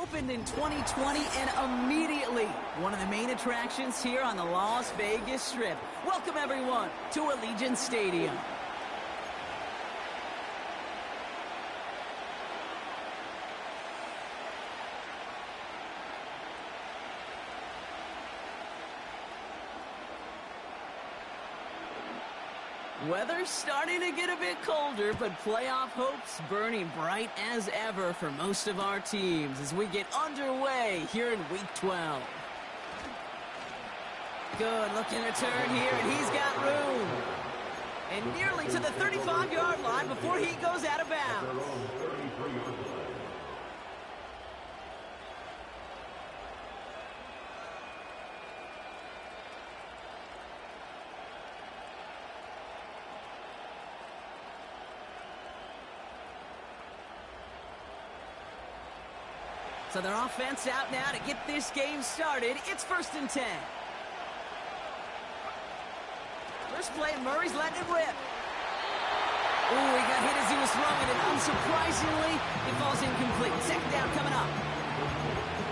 opened in 2020 and immediately one of the main attractions here on the Las Vegas Strip. Welcome everyone to Allegiant Stadium. Weather's starting to get a bit colder, but playoff hopes burning bright as ever for most of our teams as we get underway here in Week 12. Good looking return here, and he's got room. And nearly to the 35-yard line before he goes out of bounds. So their offense out now to get this game started. It's 1st and 10. First play, Murray's letting it rip. Ooh, he got hit as he was throwing it. Unsurprisingly, it falls incomplete. 2nd down coming up.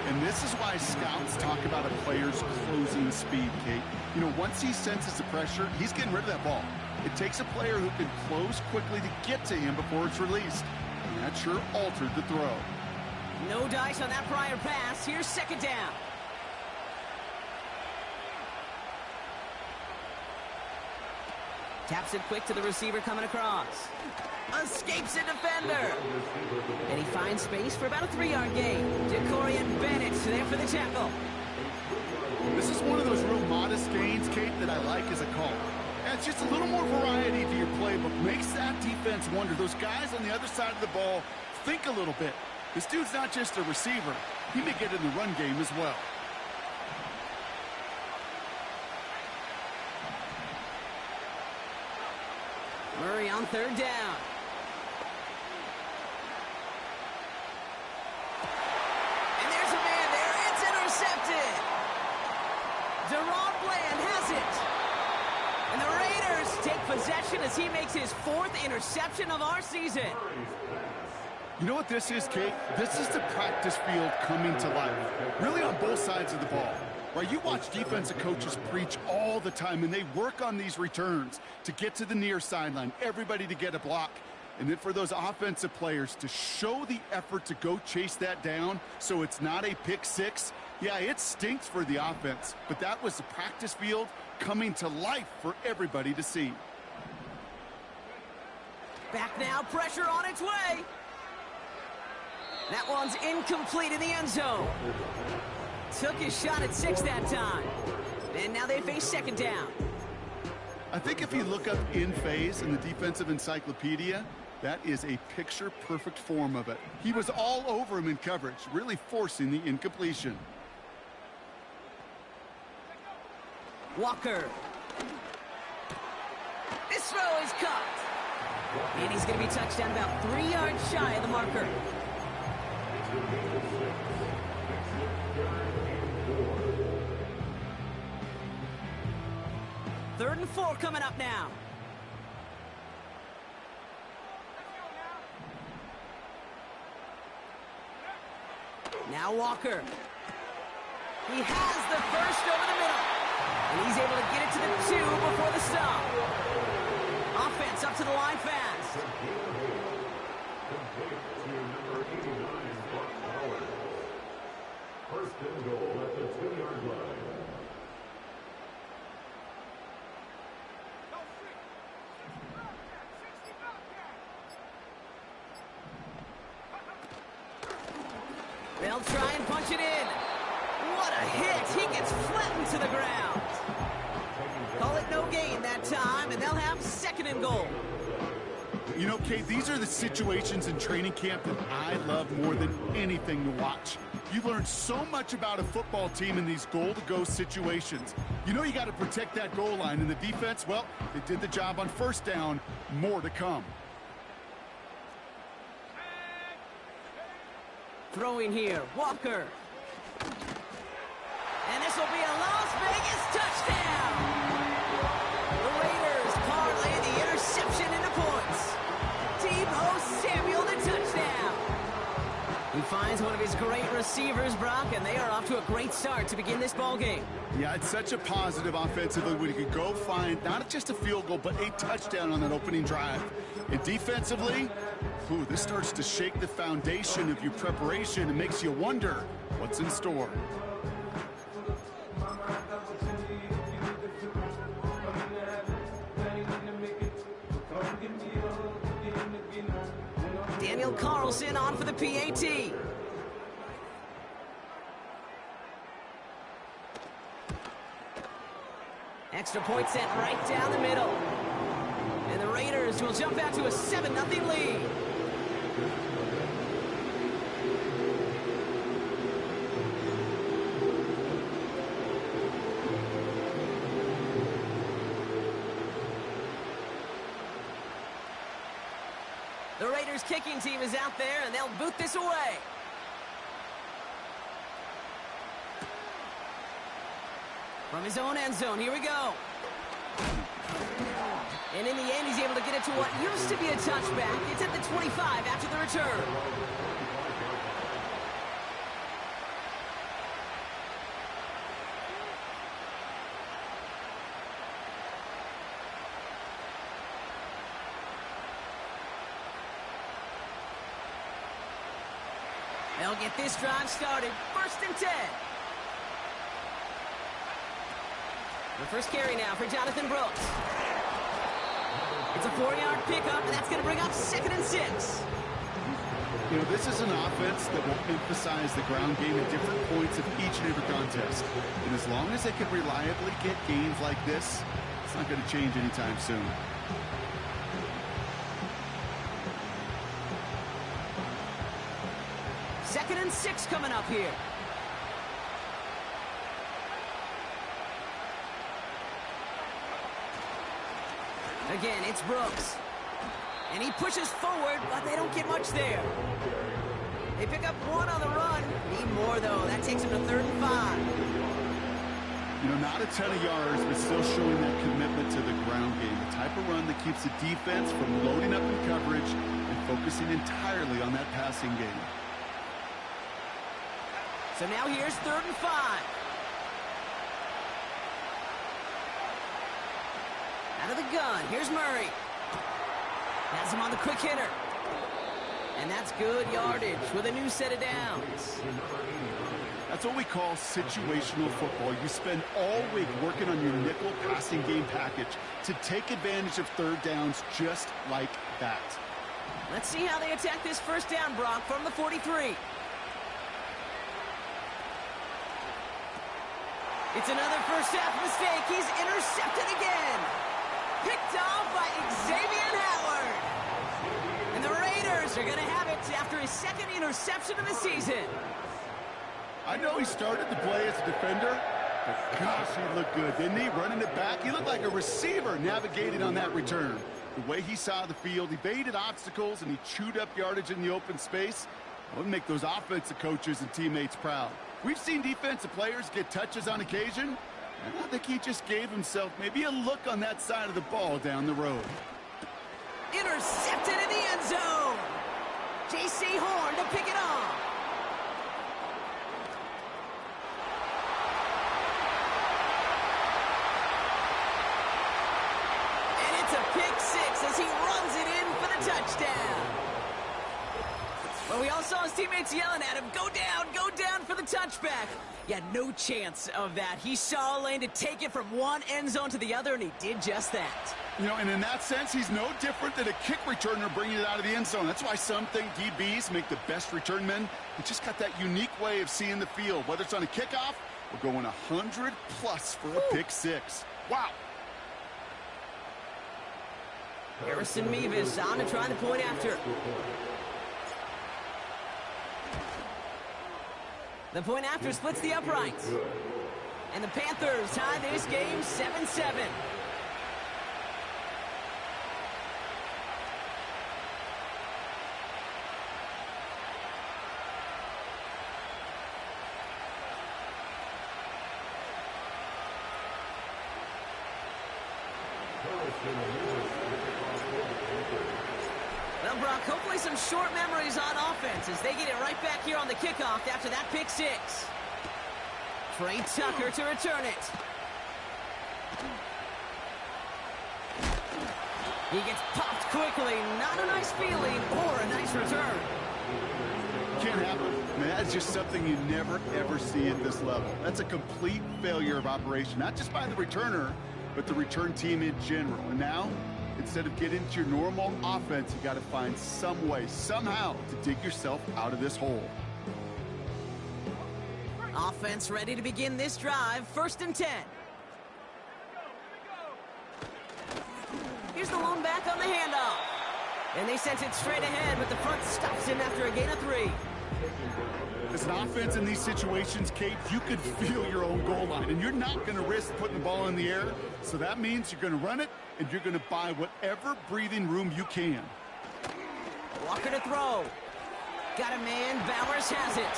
And this is why scouts talk about a player's closing speed, Kate. You know, once he senses the pressure, he's getting rid of that ball. It takes a player who can close quickly to get to him before it's released. And that sure altered the throw. No dice on that prior pass. Here's 2nd down. Taps it quick to the receiver coming across. Escapes a defender. And he finds space for about a 3-yard gain. Jacorian Bennett there for the tackle. This is one of those real modest gains, Kate, that I like as a call. It's just a little more variety to your playbook. Makes that defense wonder. Those guys on the other side of the ball think a little bit. This dude's not just a receiver. He may get in the run game as well. Murray on 3rd down. And there's a man there. It's intercepted. Deron Bland has it. And the Raiders take possession as he makes his 4th interception of our season. You know what this is, Kate? This is the practice field coming to life. Really on both sides of the ball. Right? You watch defensive coaches preach all the time, and they work on these returns to get to the near sideline, everybody to get a block. And then for those offensive players to show the effort to go chase that down so it's not a pick six. Yeah, it stinks for the offense, but that was the practice field coming to life for everybody to see. Back now, pressure on its way. That one's incomplete in the end zone. Took his shot at 6 that time. And now they face 2nd down. I think if you look up in phase in the defensive encyclopedia, that is a picture-perfect form of it. He was all over him in coverage, really forcing the incompletion. Walker. This throw is caught. And he's going to be touched down about 3 yards shy of the marker. 3rd and 4 coming up now. Now Walker. He has the first over the middle. And he's able to get it to the 2 before the stop. Offense up to the line fast. First and goal at the 2-yard line. They'll try and punch it in. What a hit. He gets flattened to the ground. Call it no gain that time, and they'll have 2nd and goal. You know, Kate, these are the situations in training camp that I love more than anything to watch. You learn so much about a football team in these goal-to-go situations. You know you got to protect that goal line, and the defense, well, they did the job on 1st down. More to come. Throwing here, Walker. And this will be a Las Vegas touchdown. The Raiders parlay the interception into points. Deebo Samuel, the touchdown. He finds one of his great receivers, Brock, and they are off to a great start to begin this ball game. Yeah, it's such a positive offensively when you can go find not just a field goal, but a touchdown on that opening drive. And defensively, this starts to shake the foundation of your preparation and makes you wonder what's in store. Daniel Carlson on for the PAT. Extra point sent right down the middle. And the Raiders will jump out to a 7-0 lead. The Raiders kicking team is out there, and they'll boot this away. From his own end zone, here we go. And in the end, he's able to get it to what used to be a touchback. It's at the 25 after the return. They'll get this drive started. 1st and 10. The first carry now for Jonathan Brooks. It's a 4-yard pickup, and that's going to bring up 2nd and 6. You know, this is an offense that will emphasize the ground game at different points of each and every contest. And as long as they can reliably get gains like this, it's not going to change anytime soon. Second and 6 coming up here. Again, it's Brooks. And he pushes forward, but they don't get much there. They pick up 1 on the run. Need more, though. That takes him to 3rd and 5. You know, not a ton of yards, but still showing that commitment to the ground game. The type of run that keeps the defense from loading up in coverage and focusing entirely on that passing game. So now here's 3rd and 5. Out of the gun, here's Murray. Has him on the quick hitter. And that's good yardage with a new set of downs. That's what we call situational football. You spend all week working on your nickel passing game package to take advantage of 3rd downs just like that. Let's see how they attack this 1st down, Brock, from the 43. It's another first half mistake. He's intercepted again. Picked off by Xavier Howard. And the Raiders are going to have it after his 2nd interception of the season. I know he started the play as a defender, but gosh, he looked good, didn't he? Running it back, he looked like a receiver navigating on that return. The way he saw the field, he baited obstacles, and he chewed up yardage in the open space. That would make those offensive coaches and teammates proud. We've seen defensive players get touches on occasion, and I think he just gave himself maybe a look on that side of the ball down the road. Intercepted in the end zone. J.C. Horn to pick it off. And it's a pick 6 as he runs it in for the touchdown. Well, we all saw his teammates yelling at him, go down for the touchback. Yeah, no chance of that. He saw a lane to take it from one end zone to the other, and he did just that. You know, and in that sense, he's no different than a kick returner bringing it out of the end zone. That's why some think DBs make the best return men. They just got that unique way of seeing the field, whether it's on a kickoff or going 100+ for a pick 6. Wow. Harrison Mevis on to try the point after. The point after splits the uprights. And the Panthers tie this game 7-7. Well, Brock, hopefully some short memories on offense as they get it right back here on the kickoff after that pick six. Trey Tucker to return it. He gets popped quickly. Not a nice feeling or a nice return. Can't happen. I mean, that's just something you never, ever see at this level. That's a complete failure of operation, not just by the returner, but the return team in general. And now, instead of getting into your normal offense, you got to find some way, somehow, to dig yourself out of this hole. Offense ready to begin this drive. 1st and 10. Here's the lone back on the handoff. And they sent it straight ahead, but the front stops him after a gain of 3. As an offense in these situations, Kate, you could feel your own goal line, and you're not going to risk putting the ball in the air. So that means you're going to run it, and you're going to buy whatever breathing room you can. Walker to throw. Got a man. Bowers has it.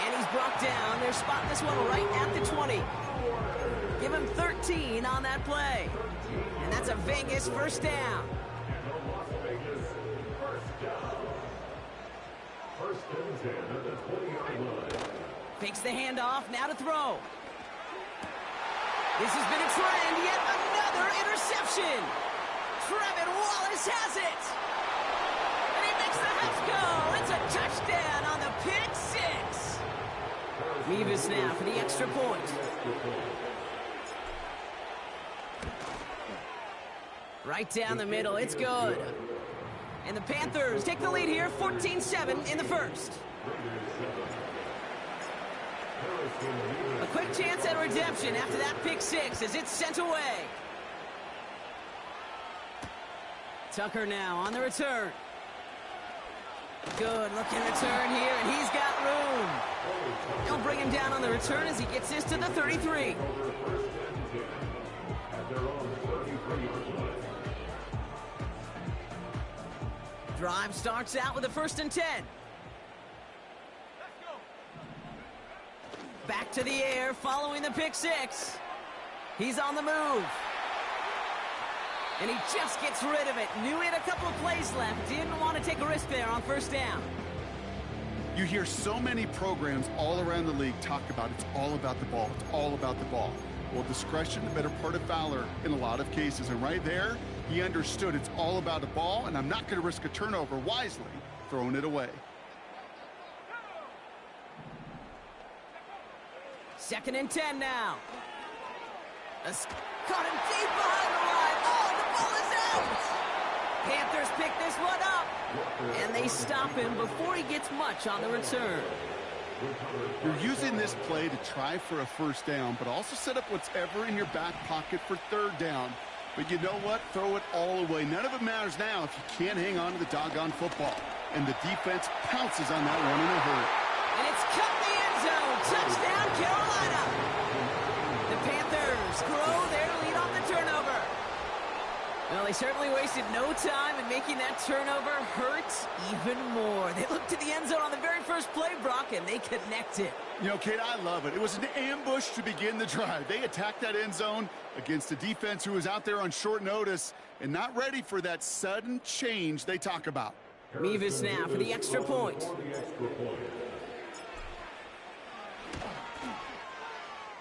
And he's brought down. They're spotting this one right at the 20. Give him 13 on that play. And that's a Vegas first down. Fakes the handoff, now to throw. This has been a trend, yet another interception. Trevin Wallace has it. And he makes the Huffs go. It's a touchdown on the pick six. Mevis now for the extra point. Right down the middle, it's good. And the Panthers take the lead here, 14-7 in the first. A quick chance at redemption after that pick six as it's sent away. Tucker now on the return. Good looking return here, and he's got room. They'll bring him down on the return as he gets this to the 33. Drive starts out with a 1st and 10. Back to the air following the pick six. He's on the move. And he just gets rid of it. Knew he had a couple of plays left. Didn't want to take a risk there on 1st down. You hear so many programs all around the league talk about it's all about the ball. It's all about the ball. Well, discretion, the better part of valor in a lot of cases. And right there, he understood it's all about the ball, and I'm not going to risk a turnover wisely, throwing it away. 2nd and 10 now. Caught him deep behind the line. Oh, the ball is out! Panthers pick this one up. And they stop him before he gets much on the return. You're using this play to try for a 1st down, but also set up whatever in your back pocket for 3rd down. But you know what? Throw it all away. None of it matters now if you can't hang on to the doggone football. And the defense pounces on that one in a hurry. And it's cut in the end zone. Touchdown, Carolina. The Panthers grow their lead on the turnover. Well, they certainly wasted no time in making that turnover hurt even more. They looked to the end zone on the very first play, Brock, and they connected. You know, Kate, I love it. It was an ambush to begin the drive. They attacked that end zone against a defense who was out there on short notice and not ready for that sudden change they talk about. Mevis now for the extra point.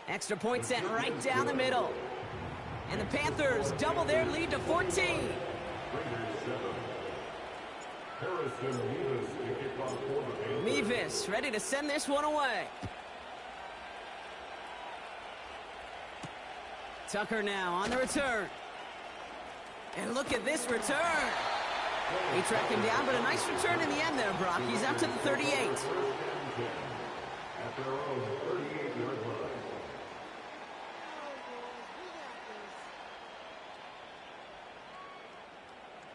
Extra point sent right down the middle. And the Panthers double their lead to 14. Mevis ready to send this one away. Tucker now on the return. And look at this return. He tracked him down, but a nice return in the end there, Brock. He's up to the 38.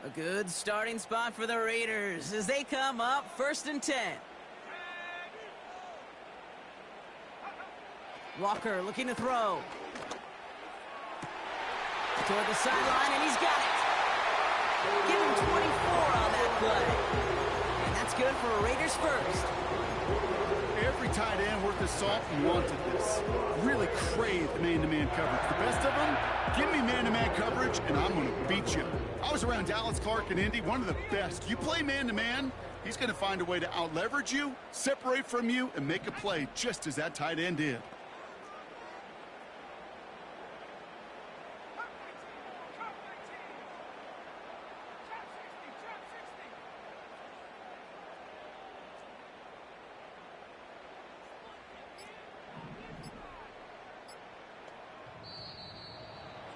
A good starting spot for the Raiders as they come up 1st and 10. Walker looking to throw. Toward the sideline, and he's got it. Give him 24 on that play. And that's good for a Raiders first. Every tight end worth his salt wanted this. Really craved man-to-man coverage. The best of them, give me man-to-man coverage, and I'm going to beat you. I was around Dallas Clark and Indy, one of the best. You play man-to-man, he's going to find a way to out-leverage you, separate from you, and make a play just as that tight end did.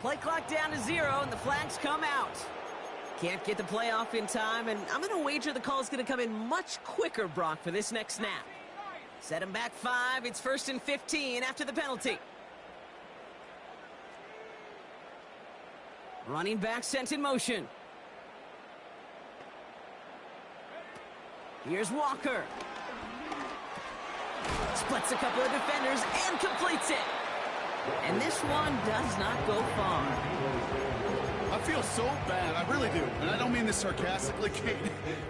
Play clock down to 0, and the flags come out. Can't get the play off in time, and I'm going to wager the call is going to come in much quicker, Brock, for this next snap. Set him back 5. It's 1st and 15 after the penalty. Running back sent in motion. Here's Walker. Splits a couple of defenders and completes it. And this one does not go far. I feel so bad. I really do. And I don't mean this sarcastically, Kate.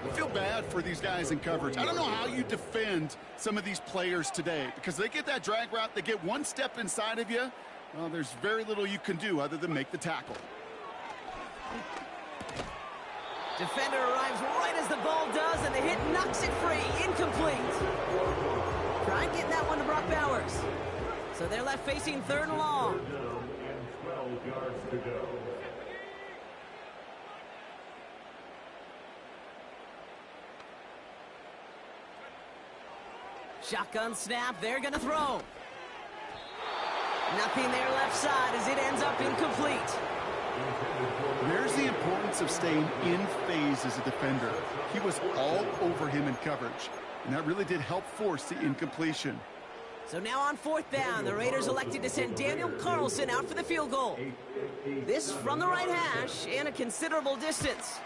I feel bad for these guys in coverage. I don't know how you defend some of these players today because they get that drag route, they get one step inside of you. Well, there's very little you can do other than make the tackle. Defender arrives right as the ball does, and the hit knocks it free. Incomplete. Try getting that one to Brock Bowers. So they're left facing 3rd and long. And 12 yards to go. Shotgun snap. They're going to throw. Nothing there left side as it ends up incomplete. There's the importance of staying in phase as a defender. He was all over him in coverage, and that really did help force the incompletion. So now on 4th down, the Raiders elected to send Daniel Carlson out for the field goal. This from the right hash and a considerable distance.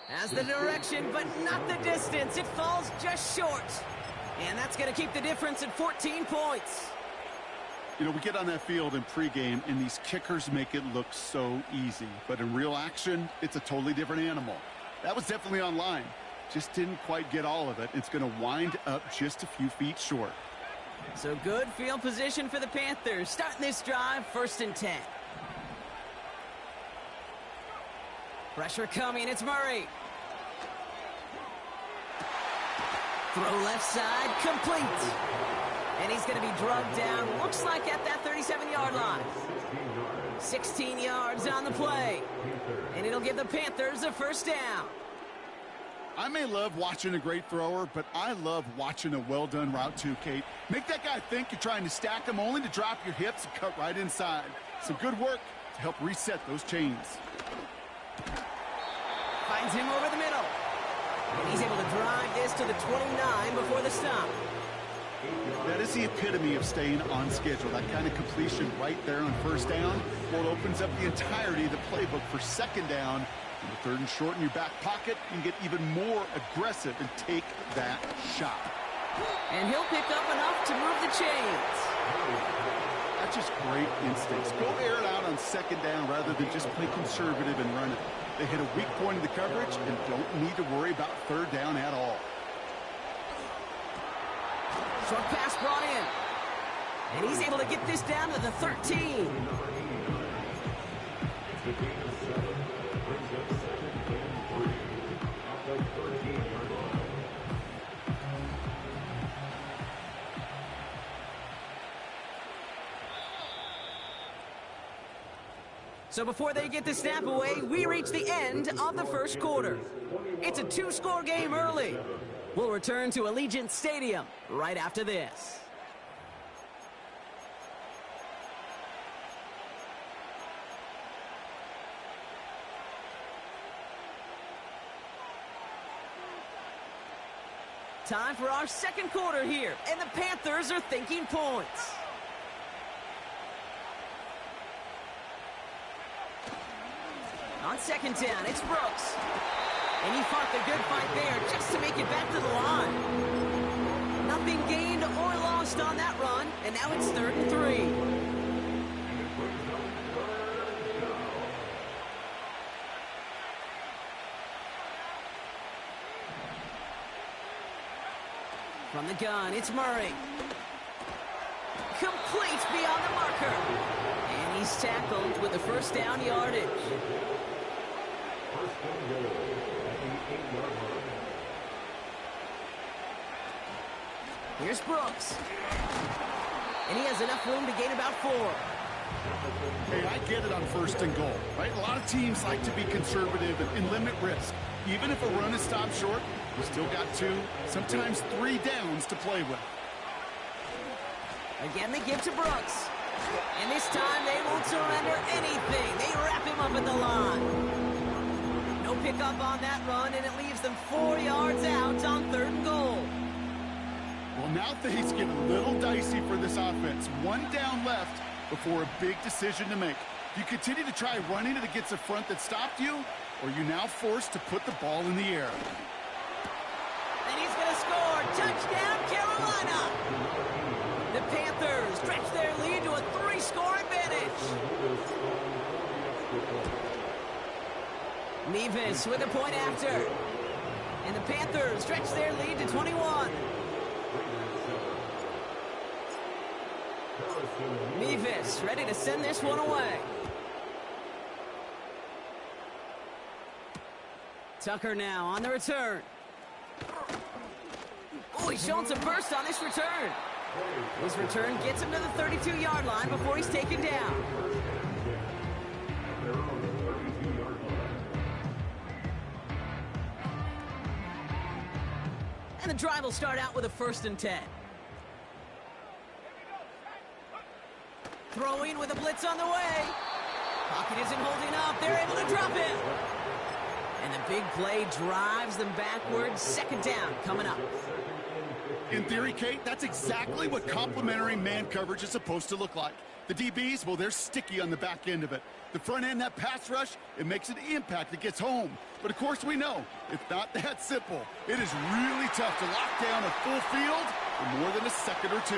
Has the direction, but not the distance. It falls just short. And that's going to keep the difference at 14 points. You know, we get on that field in pregame, and these kickers make it look so easy. But in real action, it's a totally different animal. That was definitely on line. Just didn't quite get all of it. It's going to wind up just a few feet short. So good field position for the Panthers. Starting this drive, 1st and 10. Pressure coming. It's Murray. Throw left side, complete. And he's going to be drugged down, looks like at that 37-yard line. 16 yards on the play. And it'll give the Panthers a 1st down. I may love watching a great thrower, but I love watching a well-done route too, Kate. Make that guy think you're trying to stack him only to drop your hips and cut right inside. Some good work to help reset those chains. Finds him over the middle. And he's able to drive this to the 29 before the stop. That is the epitome of staying on schedule. That kind of completion right there on 1st down. Well, it opens up the entirety of the playbook for 2nd down. In the 3rd and short in your back pocket, you can get even more aggressive and take that shot. And he'll pick up enough to move the chains. That's just great instincts. Go air it out on 2nd down rather than just play conservative and run it. They hit a weak point in the coverage and don't need to worry about 3rd down at all. Short pass brought in. And he's able to get this down to the 13. So before they get the snap away, we reach the end of the 1st quarter. It's a 2-score game early. We'll return to Allegiant Stadium right after this. Time for our 2nd quarter here, and the Panthers are thinking points. On 2nd down, it's Brooks. And he fought the good fight there just to make it back to the line. Nothing gained or lost on that run, and now it's 3rd and 3. From the gun, it's Murray. Complete beyond the marker. And he's tackled with the first down yardage. First and goal at the 8-yard line. Here's Brooks. And he has enough room to gain about 4. Hey, I get it on first and goal, right? A lot of teams like to be conservative and limit risk. Even if a run is stopped short, you still got 2, sometimes 3 downs to play with. Again, they give to Brooks. And this time, they won't surrender anything. They wrap him up at the line. No pickup on that run, and it leaves them 4 yards out on 3rd and goal. Well, now things get a little dicey for this offense. 1 down left before a big decision to make. Do you continue to try running it against a front that stopped you, or are you now forced to put the ball in the air? And he's going to score. Touchdown, Carolina. The Panthers stretch their lead to a 3-score advantage. Mevis with a point after. And the Panthers stretch their lead to 21. Mevis ready to send this one away. Tucker now on the return. Oh, he's showing some burst on this return. His return gets him to the 32-yard line before he's taken down. And the drive will start out with a 1st and 10. Throwing with a blitz on the way. Pocket isn't holding up. They're able to drop it. And the big play drives them backwards. 2nd down coming up. In theory, Kate, that's exactly what complementary man coverage is supposed to look like. The DBs, well, they're sticky on the back end of it. The front end, that pass rush, it makes an impact that gets home. But, of course, we know it's not that simple. It is really tough to lock down a full field for more than a second or 2.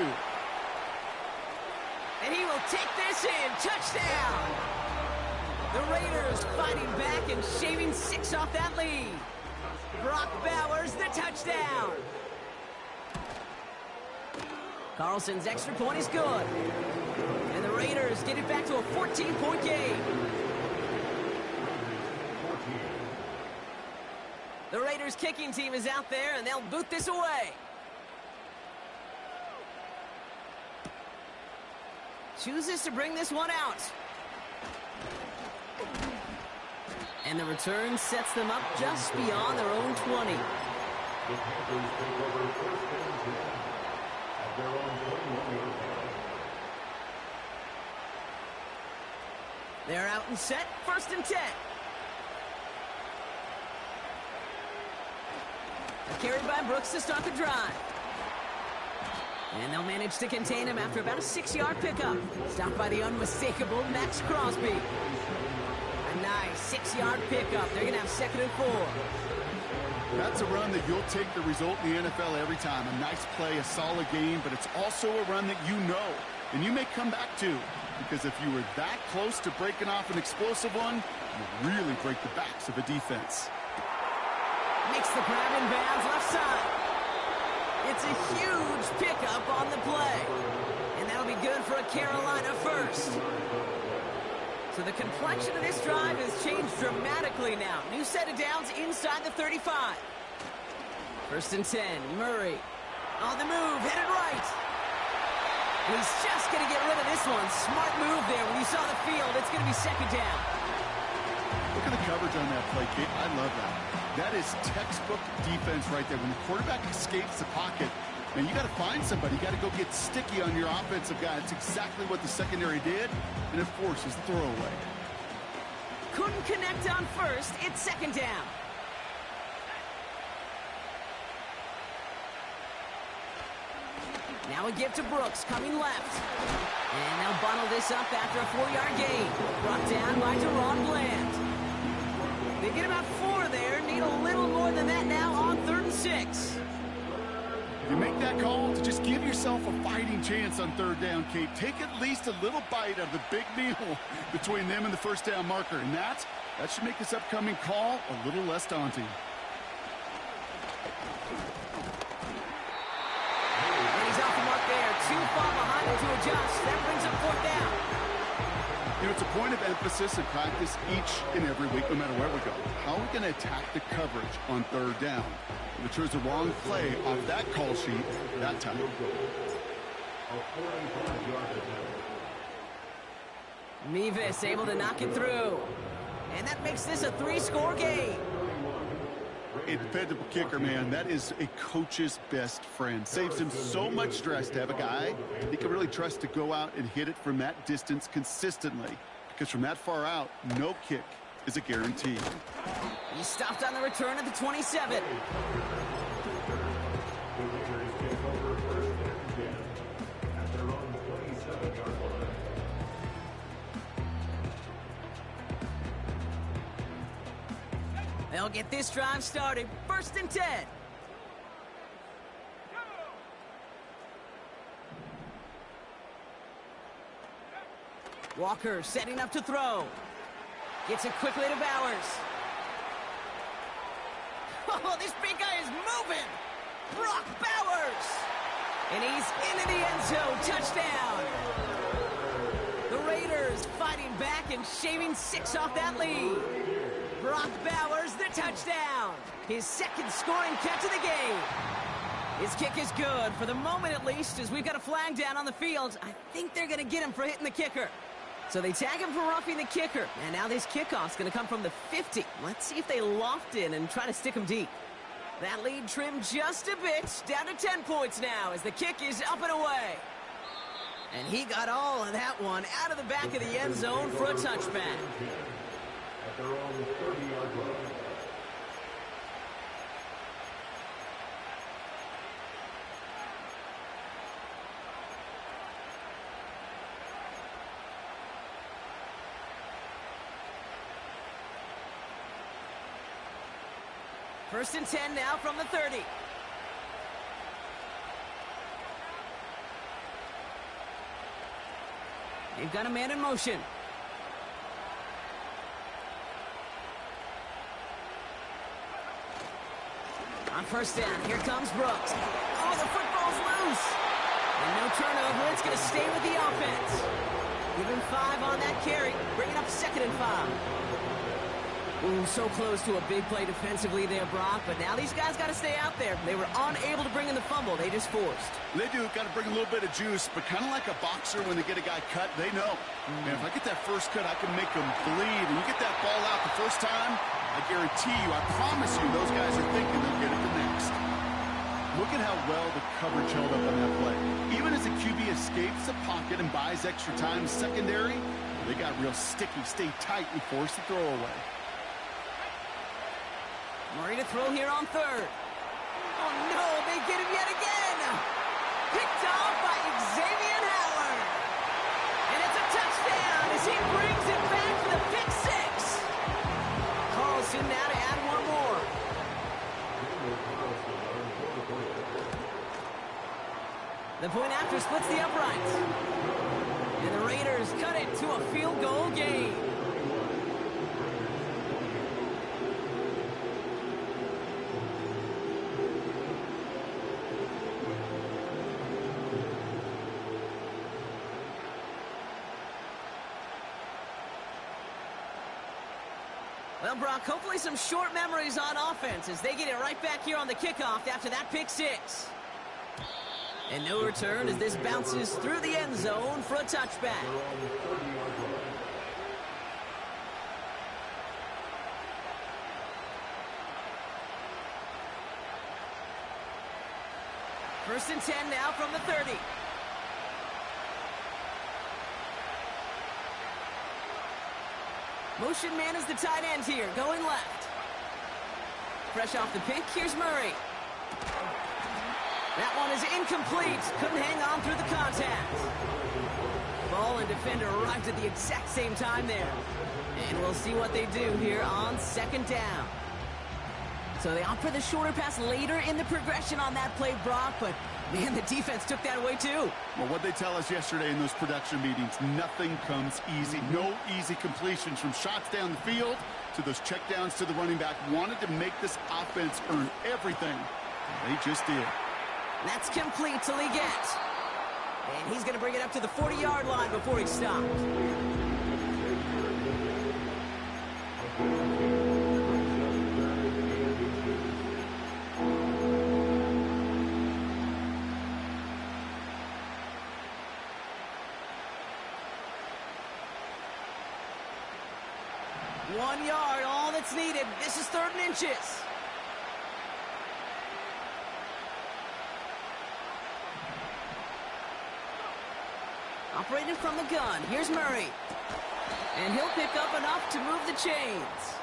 And he will take this in. Touchdown! The Raiders fighting back and shaving 6 off that lead. Brock Bowers, the touchdown. Carlson's extra point is good. And the Raiders get it back to a 14-point game. The Raiders kicking team is out there, and they'll boot this away. Chooses to bring this one out. And the return sets them up just beyond their own 20. The Panthers take over 1st and 10 at their own 21-yard line. They're out and set. 1st and 10. A carry by Brooks to start the drive. And they'll manage to contain him after about a 6-yard pickup. Stopped by the unmistakable Max Crosby. A nice 6-yard pickup. They're going to have 2nd and 4. That's a run that you'll take the result in the NFL every time. A nice play, a solid game, but it's also a run that you know, and you may come back to, because if you were that close to breaking off an explosive one, you really break the backs of a defense. Makes the grab in bounds left side. It's a huge pickup on the play. And that'll be good for a Carolina 1st. So the complexion of this drive has changed dramatically now. New set of downs inside the 35. 1st and 10, Murray. On the move, headed right. And he's just going to get rid of this one. Smart move there. When you saw the field, it's going to be 2nd down. Look at the coverage on that play, Kate. I love that. That is textbook defense right there. When the quarterback escapes the pocket, man, you got to find somebody. You got to go get sticky on your offensive guy. It's exactly what the secondary did, and it forces the throwaway. Couldn't connect on 1st. It's 2nd down. Now a give to Brooks, coming left. And they'll bundle this up after a 4-yard gain. Brought down by Deron Bland. They get about 4 there. Need a little more than that now on 3rd and 6. You make that call to just give yourself a fighting chance on 3rd down, Kate. Take at least a little bite of the big meal between them and the 1st down marker. And that should make this upcoming call a little less daunting. too far behind him to adjust. That brings up fourth down. You know, it's a point of emphasis in practice each and every week, no matter where we go. How are we going to attack the coverage on third down? If we chose the wrong play off that call sheet that time. Mevis able to knock it through. And that makes this a 3-score game. A dependable kicker, man, that is a coach's best friend. Saves him so much stress to have a guy he can really trust to go out and hit it from that distance consistently. Because from that far out, no kick is a guarantee. He stopped on the return at the 27. They'll get this drive started. 1st and 10. Walker setting up to throw. Gets it quickly to Bowers. Oh, this big guy is moving. Brock Bowers. And he's into the end zone. Touchdown. The Raiders fighting back and shaving 6 off that lead. Brock Bowers, the touchdown. His 2nd scoring catch of the game. His kick is good, for the moment at least, as we've got a flag down on the field. I think they're going to get him for hitting the kicker. So they tag him for roughing the kicker. And now this kickoff's going to come from the 50. Let's see if they loft in and try to stick him deep. That lead trimmed just a bit, down to 10 points now as the kick is up and away. And he got all of that one out of the back of the end zone for a touchback. At their own 30-yard line. First and 10 now from the 30. They've got a man in motion. On first down, here comes Brooks. Oh, the football's loose. And no turnover, it's going to stay with the offense. Give him 5 on that carry, bringing up 2nd and 5. Ooh, so close to a big play defensively there, Brock, but now these guys got to stay out there. They were unable to bring in the fumble. They just forced. They do. Got to bring a little bit of juice, but kind of like a boxer when they get a guy cut, they know. And if I get that first cut, I can make them bleed. And you get that ball out the first time, I guarantee you, I promise you, those guys are thinking they'll get it the next. Look at how well the coverage held up on that play. Even as the QB escapes the pocket and buys extra time secondary, they got real sticky, stay tight, and force the throw away. Murray to throw here on 3rd. Oh, no, they get him yet again. Picked off by Xavier Howard. And it's a touchdown as he brings it back for the pick 6. Carlson now to add one more. The point after splits the uprights. And the Raiders cut it to a field goal game. Well, Brock, hopefully some short memories on offense as they get it right back here on the kickoff after that pick 6. And no return as this bounces through the end zone for a touchback. First and 10 now from the 30. Motion man is the tight end here, going left. Fresh off the pick, here's Murray. That one is incomplete. Couldn't hang on through the contact. Ball and defender arrived at the exact same time there. And we'll see what they do here on 2nd down. So they opt for the shorter pass later in the progression on that play, Brock, but man, the defense took that away too. Well, what they tell us yesterday in those production meetings, nothing comes easy. No easy completions from shots down the field to those checkdowns to the running back. Wanted to make this offense earn everything. They just did. That's complete till he gets. And he's going to bring it up to the 40-yard line before he stopped. One yard, all that's needed. This is 3rd and inches. Operating from the gun, here's Murray. And he'll pick up enough to move the chains.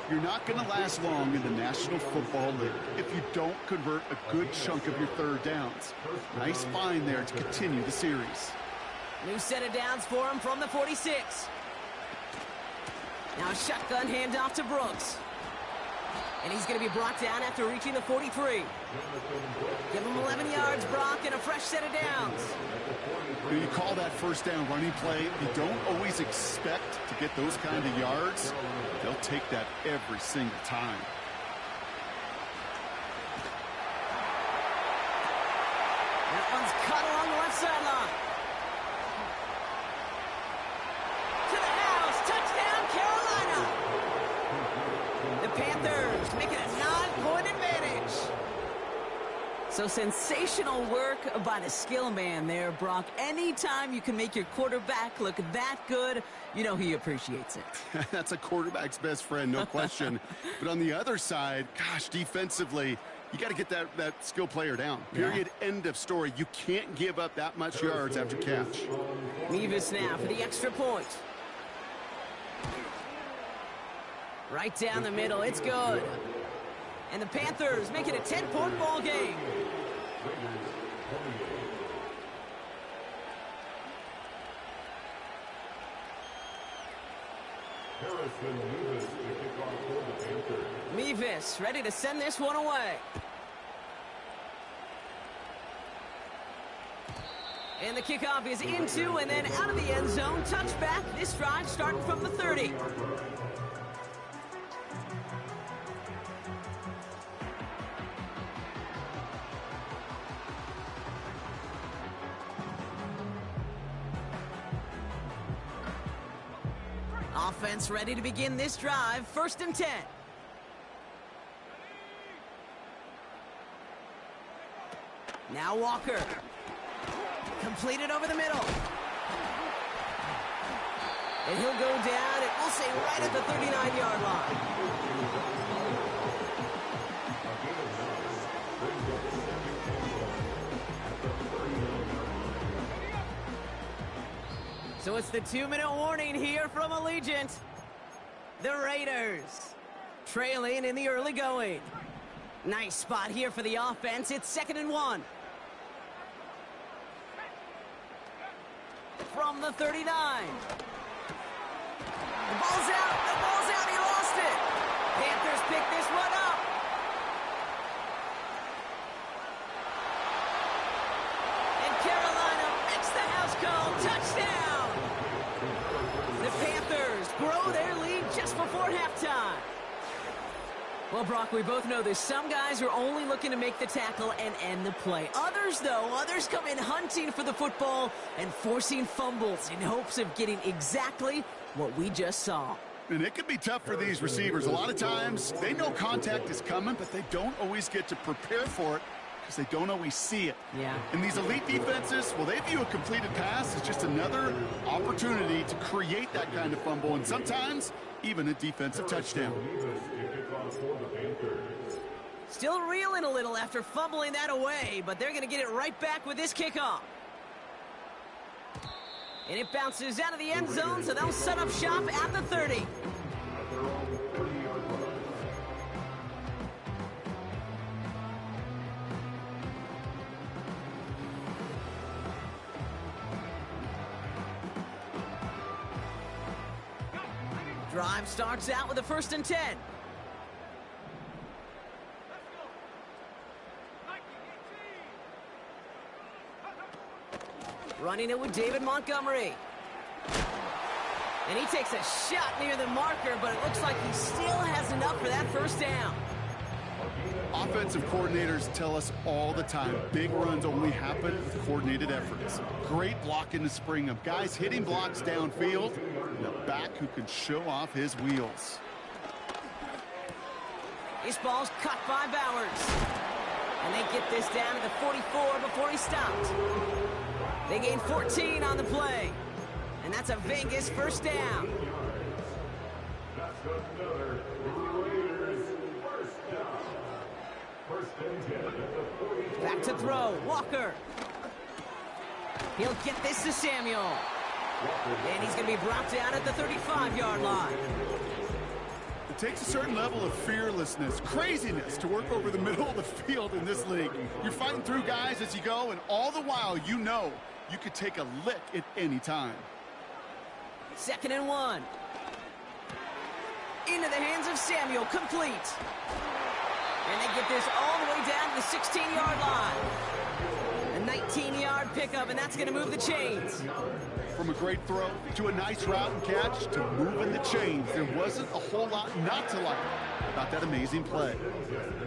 You're not going to last long in the National Football League if you don't convert a good chunk of your 3rd downs. Nice find there to continue the series. New set of downs for him from the 46. Now a shotgun handoff to Brooks. And he's going to be brought down after reaching the 43. Give him 11 yards, Brock, and a fresh set of downs. When you call that 1st down running play, you don't always expect to get those kind of yards. They'll take that every single time. That one's cut along the left sideline. To the house, touchdown, Carolina. The Panthers make it a 9-point advantage. So sensational work by the skill man there, Brock. Anytime you can make your quarterback look that good, you know he appreciates it. That's a quarterback's best friend, no question. But on the other side, gosh, defensively, you got to get that skill player down. Period. Yeah. End of story. You can't give up that much yards after catch. Mevis now for the extra point. Right down the middle. It's good. And the Panthers make it a 10-point ball game. Mevis ready to send this one away. And the kickoff is into and then out of the end zone. Touchback. This drive starting from the 30. Offense ready to begin this drive. 1st and 10. Now Walker. Completed over the middle. And he'll go down, and we'll say right at the 39-yard line. So it's the 2-minute warning here from Allegiant. The Raiders trailing in the early going. Nice spot here for the offense. It's 2nd and 1. From the 39. The ball's out. The ball's out. He lost it. Panthers pick this one up. And Carolina makes the house call. Touchdown. The Panthers grow their lead just before halftime. Well, Brock, we both know this. Some guys are only looking to make the tackle and end the play. Others, though, come in hunting for the football and forcing fumbles in hopes of getting exactly what we just saw. And it can be tough for these receivers. A lot of times, they know contact is coming, but they don't always get to prepare for it because they don't always see it. Yeah. And these elite defenses, well, they view a completed pass as just another opportunity to create that kind of fumble, and sometimes even a defensive touchdown. Still reeling a little after fumbling that away, but they're going to get it right back with this kickoff. And it bounces out of the end zone, so they'll set up shop at the 30. Drive starts out with a 1st and 10. Running it with David Montgomery. And he takes a shot near the marker, but it looks like he still has enough for that 1st down. Offensive coordinators tell us all the time, big runs only happen with coordinated efforts. Great blocking to spring them. Guys hitting blocks downfield, and a back who can show off his wheels. This ball's cut by Bowers. And they get this down to the 44 before he stopped. They gain 14 on the play. And that's a Vegas first down. That's another Raiders first down. First and 10 at the 42. Back to throw. Walker. He'll get this to Samuel. And he's going to be brought down at the 35-yard line. It takes a certain level of fearlessness, craziness to work over the middle of the field in this league. You're fighting through guys as you go, and all the while you know you could take a lick at any time. 2nd and 1. Into the hands of Samuel, complete. And they get this all the way down to the 16-yard line. A 19-yard pickup, and that's going to move the chains. From a great throw to a nice route and catch to moving the chains, there wasn't a whole lot not to like about that amazing play.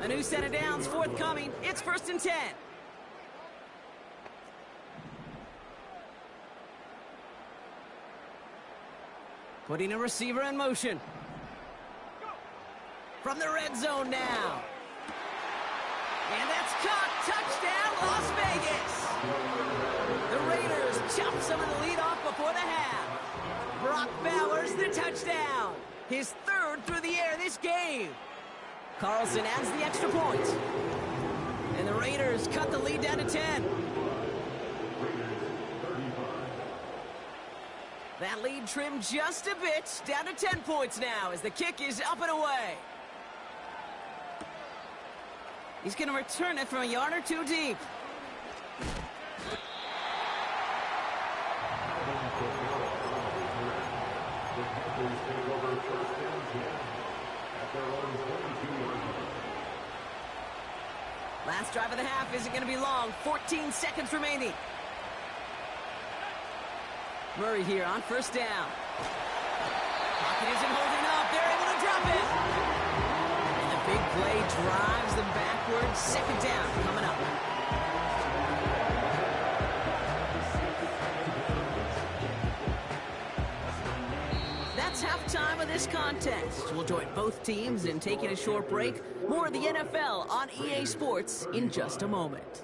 A new set of downs forthcoming. It's 1st and 10. Putting a receiver in motion. From the red zone now. And that's caught. Touchdown, Las Vegas. The Raiders chop some of the lead off before the half. Brock Bowers, the touchdown. His 3rd through the air this game. Carlson adds the extra point. And the Raiders cut the lead down to 10. That lead trimmed just a bit, down to 10 points now as the kick is up and away. He's going to return it from a yard or two deep. Last drive of the half isn't going to be long. 14 seconds remaining. Murray here on 1st down. Pocket isn't holding up. They're able to drop it. And the big play drives them backwards. 2nd down coming up. That's halftime of this contest. We'll join both teams in taking a short break. More of the NFL on EA Sports in just a moment.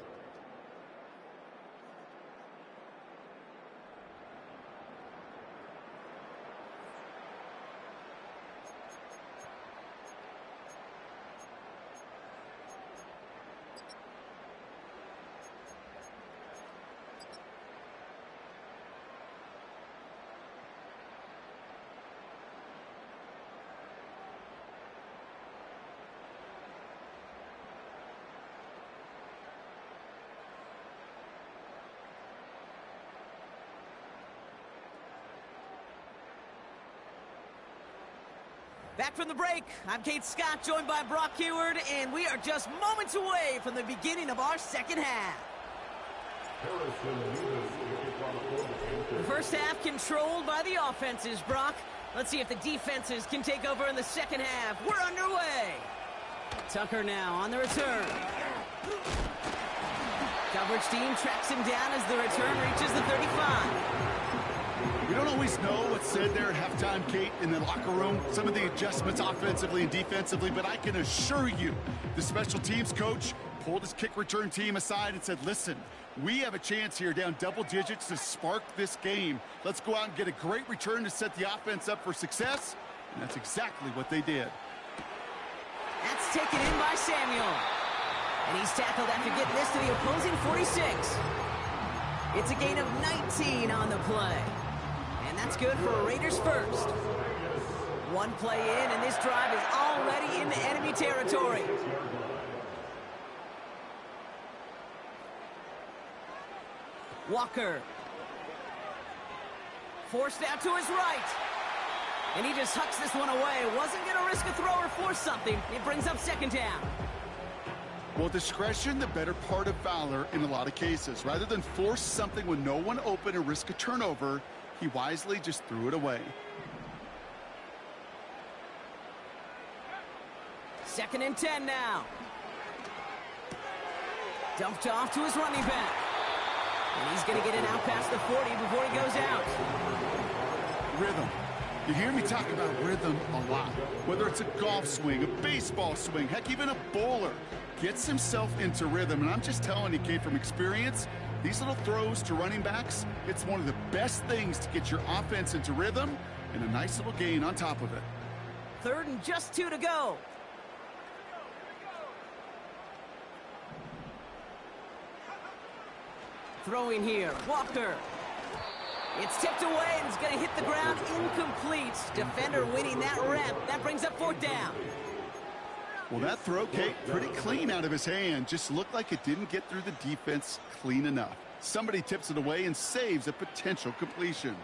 Back from the break, I'm Kate Scott, joined by Brock Hayward, and we are just moments away from the beginning of our second half. The first half controlled by the offenses, Brock. Let's see if the defenses can take over in the second half. We're underway. Tucker now on the return. Coverage team tracks him down as the return reaches the 35. We don't always know what's said there at halftime, Kate, in the locker room. Some of the adjustments offensively and defensively, but I can assure you the special teams coach pulled his kick return team aside and said, listen, we have a chance here down double digits to spark this game. Let's go out and get a great return to set the offense up for success, and that's exactly what they did. That's taken in by Samuel. And he's tackled after getting this to the opposing 46. It's a gain of 19 on the play. And that's good for a Raiders first. One play in, and this drive is already into enemy territory. Walker. Forced out to his right. And he just hucks this one away. Wasn't going to risk a throw or force something. It brings up 2nd down. Well, discretion, the better part of valor in a lot of cases. Rather than force something with no one open and risk a turnover, he wisely just threw it away. 2nd and 10 now. Dumped off to his running back. And he's going to get it out past the 40 before he goes out. Rhythm. You hear me talk about rhythm a lot. Whether it's a golf swing, a baseball swing, heck, even a bowler gets himself into rhythm. And I'm just telling you, Kate, from experience, these little throws to running backs, it's one of the best things to get your offense into rhythm and a nice little gain on top of it. 3rd and just 2 to go. Throwing here, Walker. It's tipped away and it's going to hit the ground incomplete. Defender winning that rep. That brings up 4th down. Well, that throw, Kate, pretty clean out of his hand. Just looked like it didn't get through the defense clean enough. Somebody tips it away and saves a potential completion.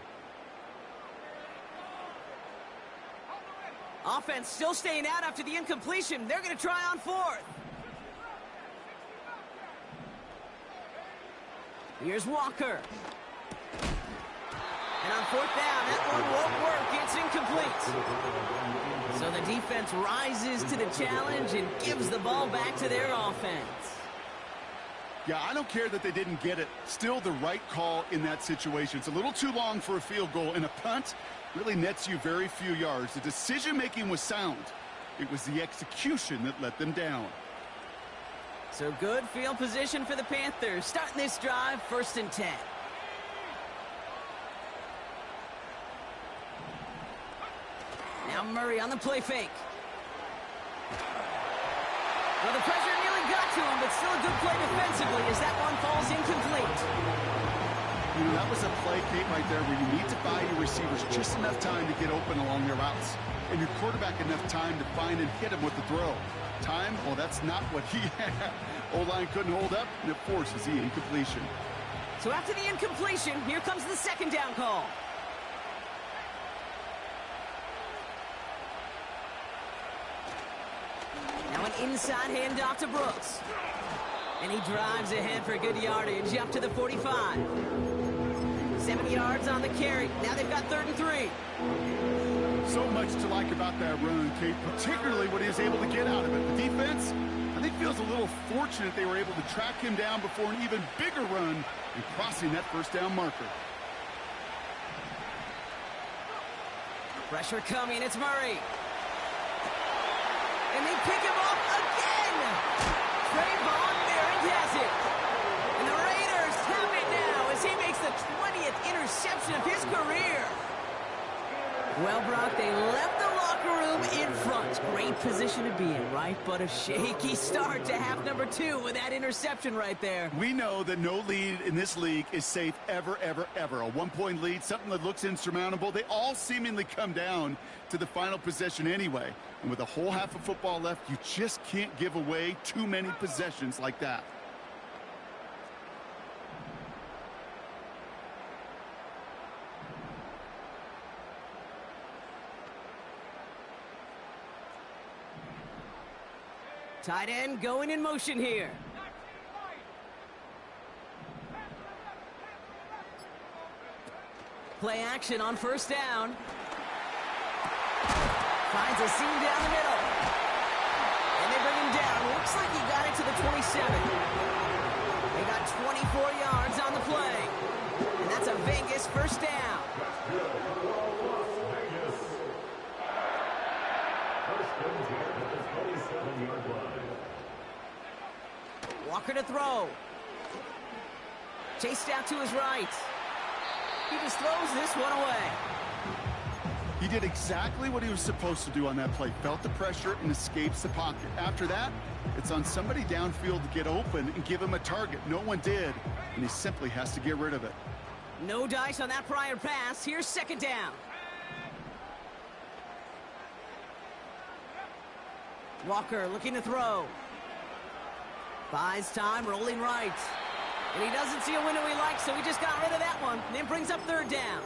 Offense still staying out after the incompletion. They're going to try on 4th. Here's Walker. And on 4th down, that one won't work. It's incomplete. So the defense rises to the challenge and gives the ball back to their offense. Yeah, I don't care that they didn't get it. Still the right call in that situation. It's a little too long for a field goal, and a punt really nets you very few yards. The decision-making was sound. It was the execution that let them down. So good field position for the Panthers. Starting this drive, 1st and 10. Now Murray on the play fake. Well, the pressure nearly got to him, but still a good play defensively as that one falls incomplete. You know, that was a play, Kate, right there where you need to buy your receivers just enough time to get open along their routes. And your quarterback enough time to find and hit him with the throw. Time, well, that's not what he had. O-line couldn't hold up, and it forces the incompletion. So after the incompletion, here comes the 2nd down call. Now an inside handoff to Brooks. And he drives ahead for good yardage up to the 45. 7 yards on the carry. Now they've got 3rd and 3. So much to like about that run, Kate, particularly what he was able to get out of it. The defense, I think, feels a little fortunate they were able to track him down before an even bigger run and crossing that 1st down marker. Pressure coming, it's Murray. And they pick him off again. Trayvon Merrick has it. And the Raiders have it now as he makes the 20th interception of his career. Well, Brock, they left the locker room in front. Great position to be in, right? But a shaky start to half number 2 with that interception right there. We know that no lead in this league is safe ever, ever, ever. A 1-point lead, something that looks insurmountable. They all seemingly come down to the final possession anyway. And with a whole half of football left, you just can't give away too many possessions like that. Tight end going in motion here. Play action on 1st down. Finds a seam down the middle. And they bring him down. Looks like he got it to the 27. They got 24 yards on the play. And that's a Vegas 1st down. Walker to throw. Chased out to his right. He just throws this one away. He did exactly what he was supposed to do on that play. Felt the pressure and escapes the pocket. After that, it's on somebody downfield to get open and give him a target. No one did, and he simply has to get rid of it. No dice on that prior pass. Here's 2nd down. Walker looking to throw. Buys time, rolling right. And he doesn't see a window he likes, so he just got rid of that one. And then brings up 3rd down.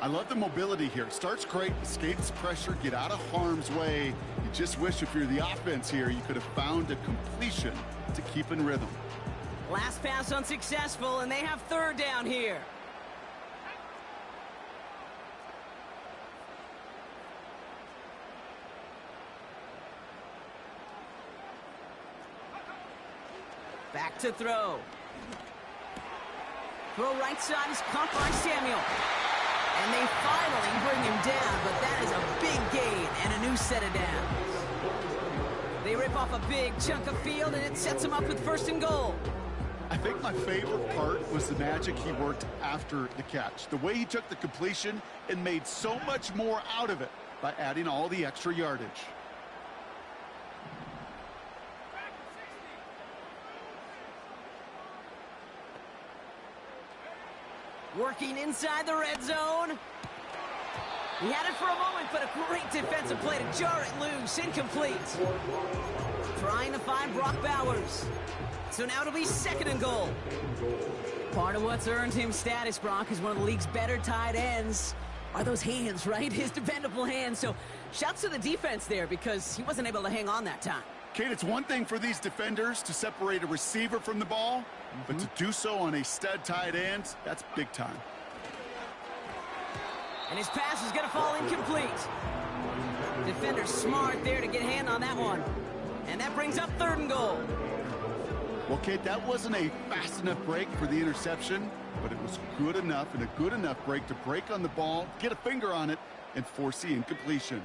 I love the mobility here. Starts great, escapes pressure, get out of harm's way. You just wish if you're the offense here, you could have found a completion to keep in rhythm. Last pass unsuccessful, and they have 3rd down here. Back to throw. Throw right side is caught by Samuel. And they finally bring him down, but that is a big gain and a new set of downs. They rip off a big chunk of field, and it sets them up with 1st and goal. I think my favorite part was the magic he worked after the catch. The way he took the completion and made so much more out of it by adding all the extra yardage. Working inside the red zone. He had it for a moment, but a great defensive play to jar it loose. Incomplete. Trying to find Brock Bowers. So now it'll be 2nd and goal. Part of what's earned him status, Brock, is one of the league's better tight ends. Are those hands, right? His dependable hands. So shouts to the defense there because he wasn't able to hang on that time. Kate, it's one thing for these defenders to separate a receiver from the ball, but to do so on a stud tight end, that's big time. And his pass is going to fall incomplete. Defender smart there to get a hand on that one. And that brings up 3rd and goal. Well, Kate, that wasn't a fast enough break for the interception, but it was good enough and a good enough break to break on the ball, get a finger on it, and force the incompletion.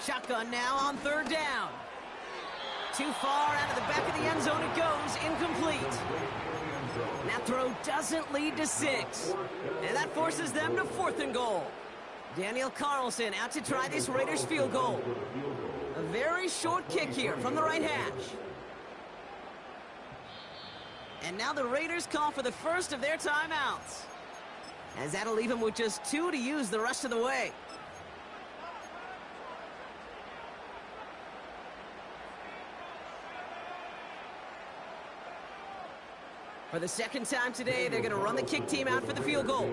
Shotgun now on 3rd down. Too far out of the back of the end zone it goes, incomplete. That throw doesn't lead to 6. And that forces them to 4th and goal. Daniel Carlson out to try this Raiders field goal. A very short kick here from the right hash. And now the Raiders call for the first of their timeouts, as that'll leave them with just 2 to use the rest of the way. For the 2nd time today, they're going to run the kick team out for the field goal.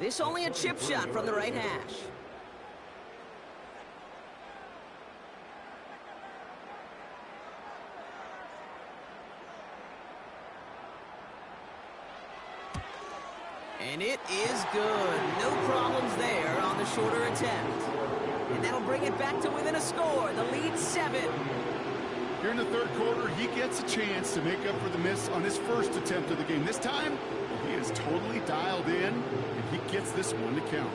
This only a chip shot from the right hash. And it is good. No problems there on the shorter attempt. And that'll bring it back to within a score. The lead 7. Here in the 3rd quarter, he gets a chance to make up for the miss on his 1st attempt of the game. This time, he is totally dialed in, and he gets this one to count.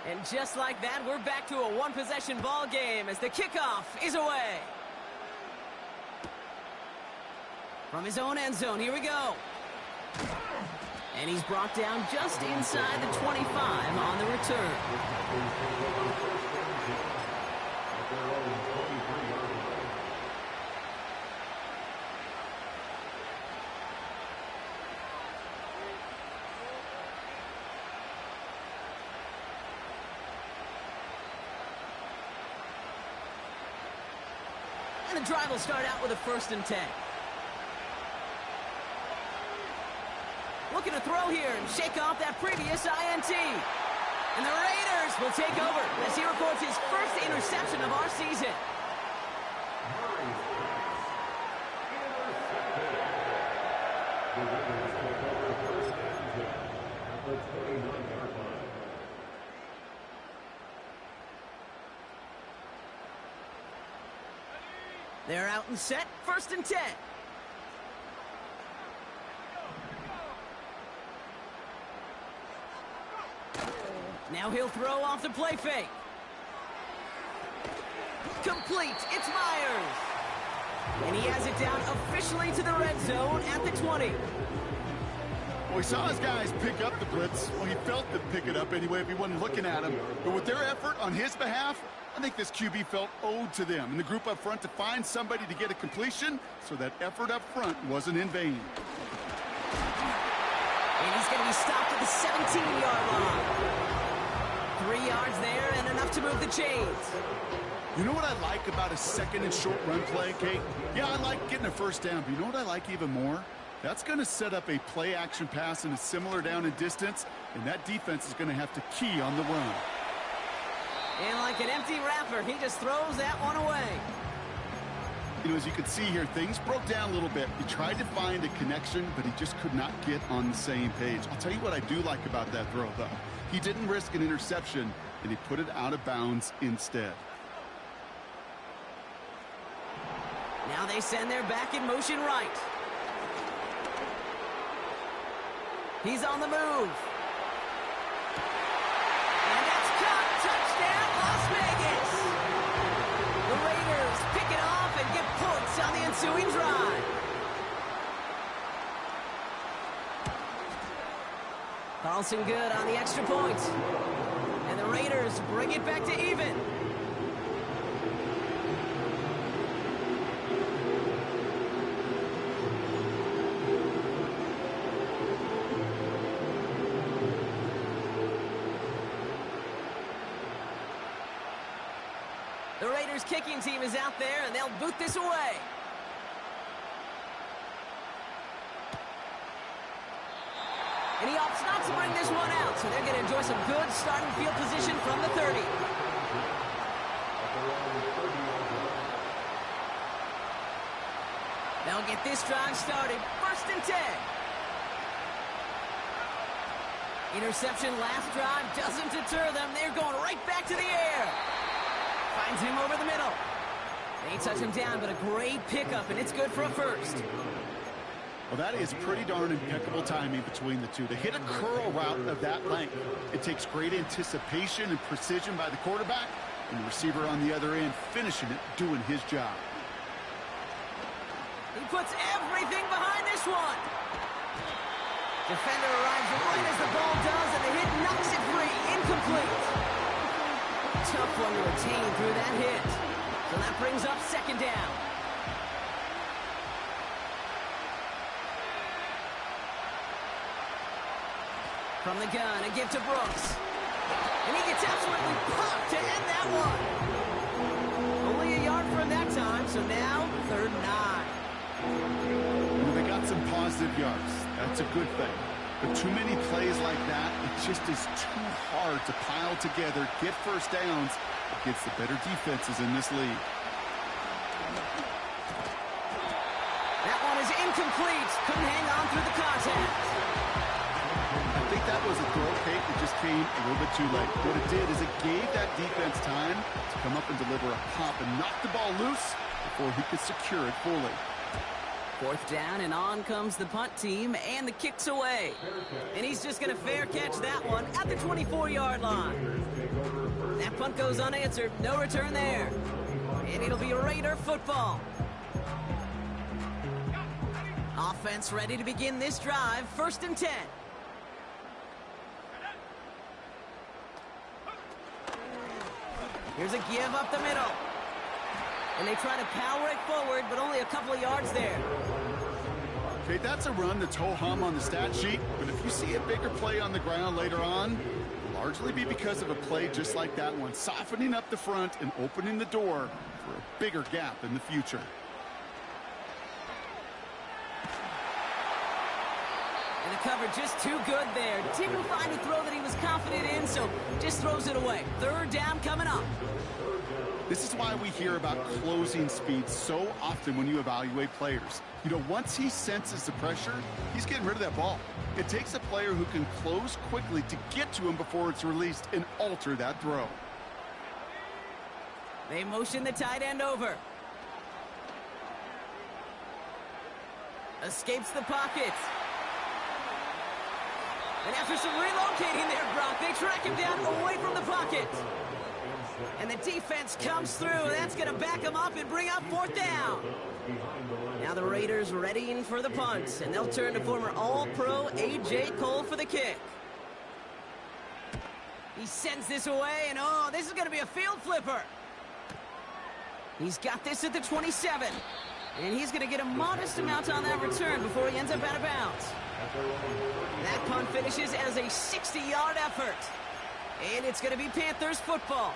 And just like that, we're back to a one-possession ball game as the kickoff is away. From his own end zone, here we go. And he's brought down just inside the 25 on the return. And the drive will start out with a 1st and 10. Looking to throw here and shake off that previous INT. And the Raiders will take over as he records his 1st interception of our season. They're out and set, 1st and 10. Now he'll throw off the play fake. Complete, it's Myers. And he has it down officially to the red zone at the 20. Well, he saw his guys pick up the blitz. Well, he felt them pick it up anyway if he wasn't looking at him. But with their effort on his behalf, I think this QB felt owed to them and the group up front to find somebody to get a completion, so that effort up front wasn't in vain. And he's going to be stopped at the 17-yard line. 3 yards there and enough to move the chains. You know what I like about a second and short run play, Kate? Yeah, I like getting a first down, but you know what I like even more? That's going to set up a play-action pass in a similar down and distance, and that defense is going to have to key on the run. And like an empty wrapper, he just throws that one away. You know, as you can see here, things broke down a little bit. He tried to find a connection, but he just could not get on the same page. I'll tell you what I do like about that throw, though. He didn't risk an interception, and he put it out of bounds instead. Now they send their back in motion right. He's on the move. And that's caught. Touchdown, Las Vegas. The Raiders pick it off and get points on the ensuing drive. Carlson good on the extra point. And the Raiders bring it back to even. The Raiders kicking team is out there, and they'll boot this away. And he opts not to bring this one out, so they're going to enjoy some good starting field position from the 30. They'll get this drive started. 1st and 10. Interception last drive doesn't deter them. They're going right back to the air. Finds him over the middle. They touch him down, but a great pickup, and it's good for a first. Well, that is pretty darn impeccable timing between the two. To hit a curl route of that length, it takes great anticipation and precision by the quarterback, and the receiver on the other end finishing it, doing his job. He puts everything behind this one. Defender arrives right as the ball does, and the hit knocks it free. Incomplete. Tough one to retain through that hit. So that brings up 2nd down. From the gun, a give to Brooks. And he gets absolutely popped to end that one. Only a yard from that time, so now 3rd and 9. Well, they got some positive yards. That's a good thing. But too many plays like that, it just is too hard to pile together, get first downs against the better defenses in this league. That one is incomplete. Couldn't hang on through the contact. I think that was a throw, Kate, that just came a little bit too late. What it did is it gave that defense time to come up and deliver a pop and knock the ball loose before he could secure it fully. 4th down, and on comes the punt team, and the kick's away. And he's just going to fair catch that one at the 24-yard line. That punt goes unanswered. No return there. And it'll be Raider football. Offense ready to begin this drive. 1st and 10. Here's a give up the middle. And they try to power it forward, but only a couple of yards there. Okay, that's a run that's ho-hum on the stat sheet, but if you see a bigger play on the ground later on, it'll largely be because of a play just like that one, softening up the front and opening the door for a bigger gap in the future. And the cover just too good there. Didn't find a throw that he was confident in, so just throws it away. 3rd down coming up. This is why we hear about closing speed so often when you evaluate players. You know, once he senses the pressure, he's getting rid of that ball. It takes a player who can close quickly to get to him before it's released and alter that throw. They motion the tight end over. Escapes the pocket. And after some relocating there, Brock, they track him down away from the pocket. And the defense comes through. That's going to back him up and bring up 4th down. Now the Raiders readying for the punt, and they'll turn to former All-Pro A.J. Cole for the kick. He sends this away, and oh, this is going to be a field flipper. He's got this at the 27, and he's going to get a modest amount on that return before he ends up out of bounds. That punt finishes as a 60-yard effort, and it's going to be Panthers football.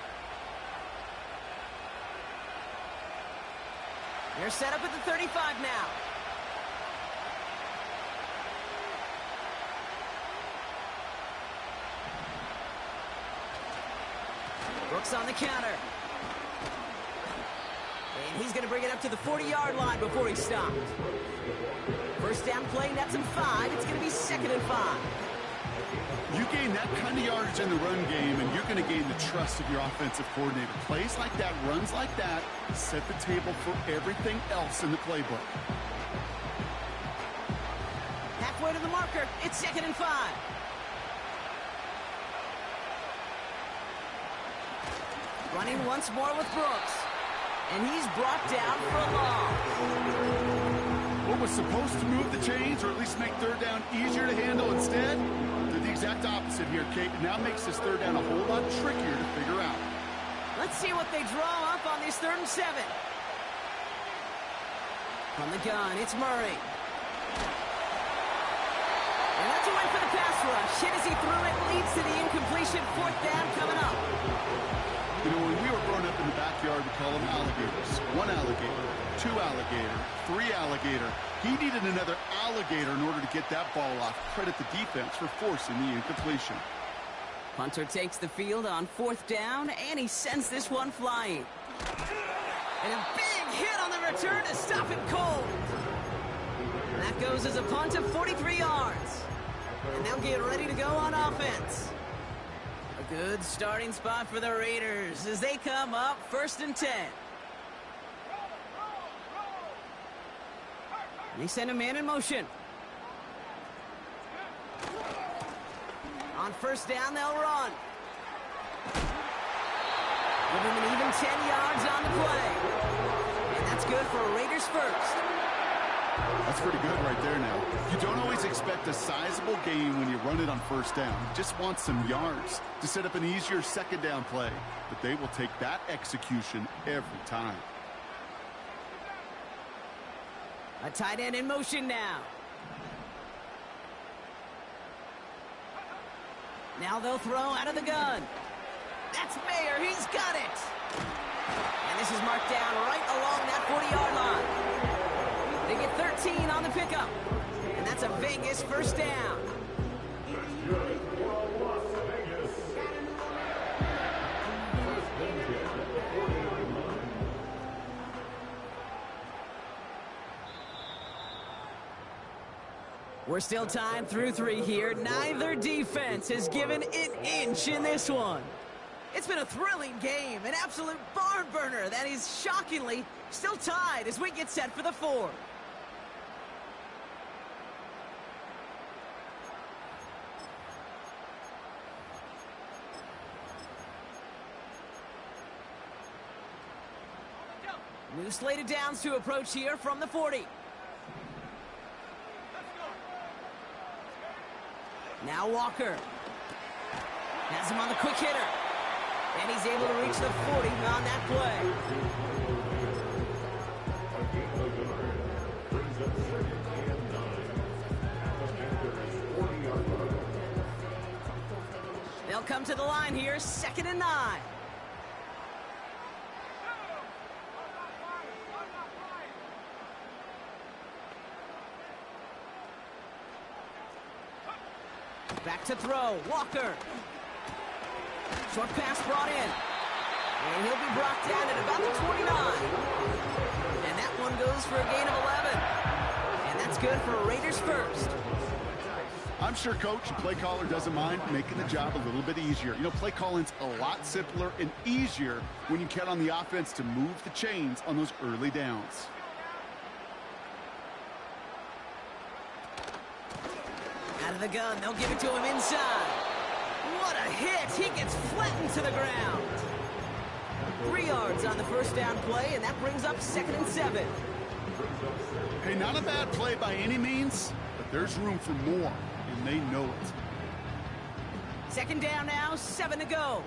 They're set up at the 35 now. Brooks on the counter. And he's going to bring it up to the 40-yard line before he stopped. First down play, that's in 5. It's going to be 2nd and 5. You gain that kind of yardage in the run game, and you're going to gain the trust of your offensive coordinator. Plays like that, runs like that, set the table for everything else in the playbook. Halfway to the marker. It's 2nd and 5. Running once more with Brooks. And he's brought down for a loss. What was supposed to move the chains, or at least make third down easier to handle instead, did the exact opposite here, Kate. It now makes this third down a whole lot trickier to figure out. Let's see what they draw up on this 3rd and 7. From the gun, it's Murray. And that's a win for the pass rush. Hit as he threw it, leads to the incompletion. 4th down coming up. You know, when we were growing up in the backyard, we call them alligators. 1 alligator, 2 alligator, 3 alligator. He needed another alligator in order to get that ball off. Credit the defense for forcing the incompletion. Punter takes the field on 4th down, and he sends this one flying. And a big hit on the return to stop it cold. That goes as a punt of 43 yards. And they'll get ready to go on offense. A good starting spot for the Raiders as they come up 1st and 10. They send a man in motion. On 1st down, they'll run. Give him an even 10 yards on the play. And that's good for Raiders first. That's pretty good right there now. You don't always expect a sizable gain when you run it on 1st down. You just want some yards to set up an easier 2nd down play. But they will take that execution every time. A tight end in motion now. Now they'll throw out of the gun. That's Mayer. He's got it. And this is marked down right along that 40-yard line. They get 13 on the pickup. And that's a Vegas 1st down. We're still tied through 3 here. Neither defense has given an inch in this one. It's been a thrilling game, an absolute barn burner that is shockingly still tied as we get set for the 4th. New slated downs to approach here from the 40. Now Walker has him on the quick hitter. And he's able to reach the 40 on that play. They'll come to the line here, 2nd and 9. Back to throw, Walker. Short pass brought in. And he'll be brought down at about the 29. And that one goes for a gain of 11. And that's good for Raiders first. I'm sure Coach, play caller, doesn't mind making the job a little bit easier. You know, play calling's a lot simpler and easier when you count on the offense to move the chains on those early downs. Out of the gun, they'll give it to him inside. What a hit! He gets flattened to the ground. 3 yards on the 1st down play, and that brings up 2nd and 7. Hey, not a bad play by any means, but there's room for more, and they know it. 2nd down now, 7 to go.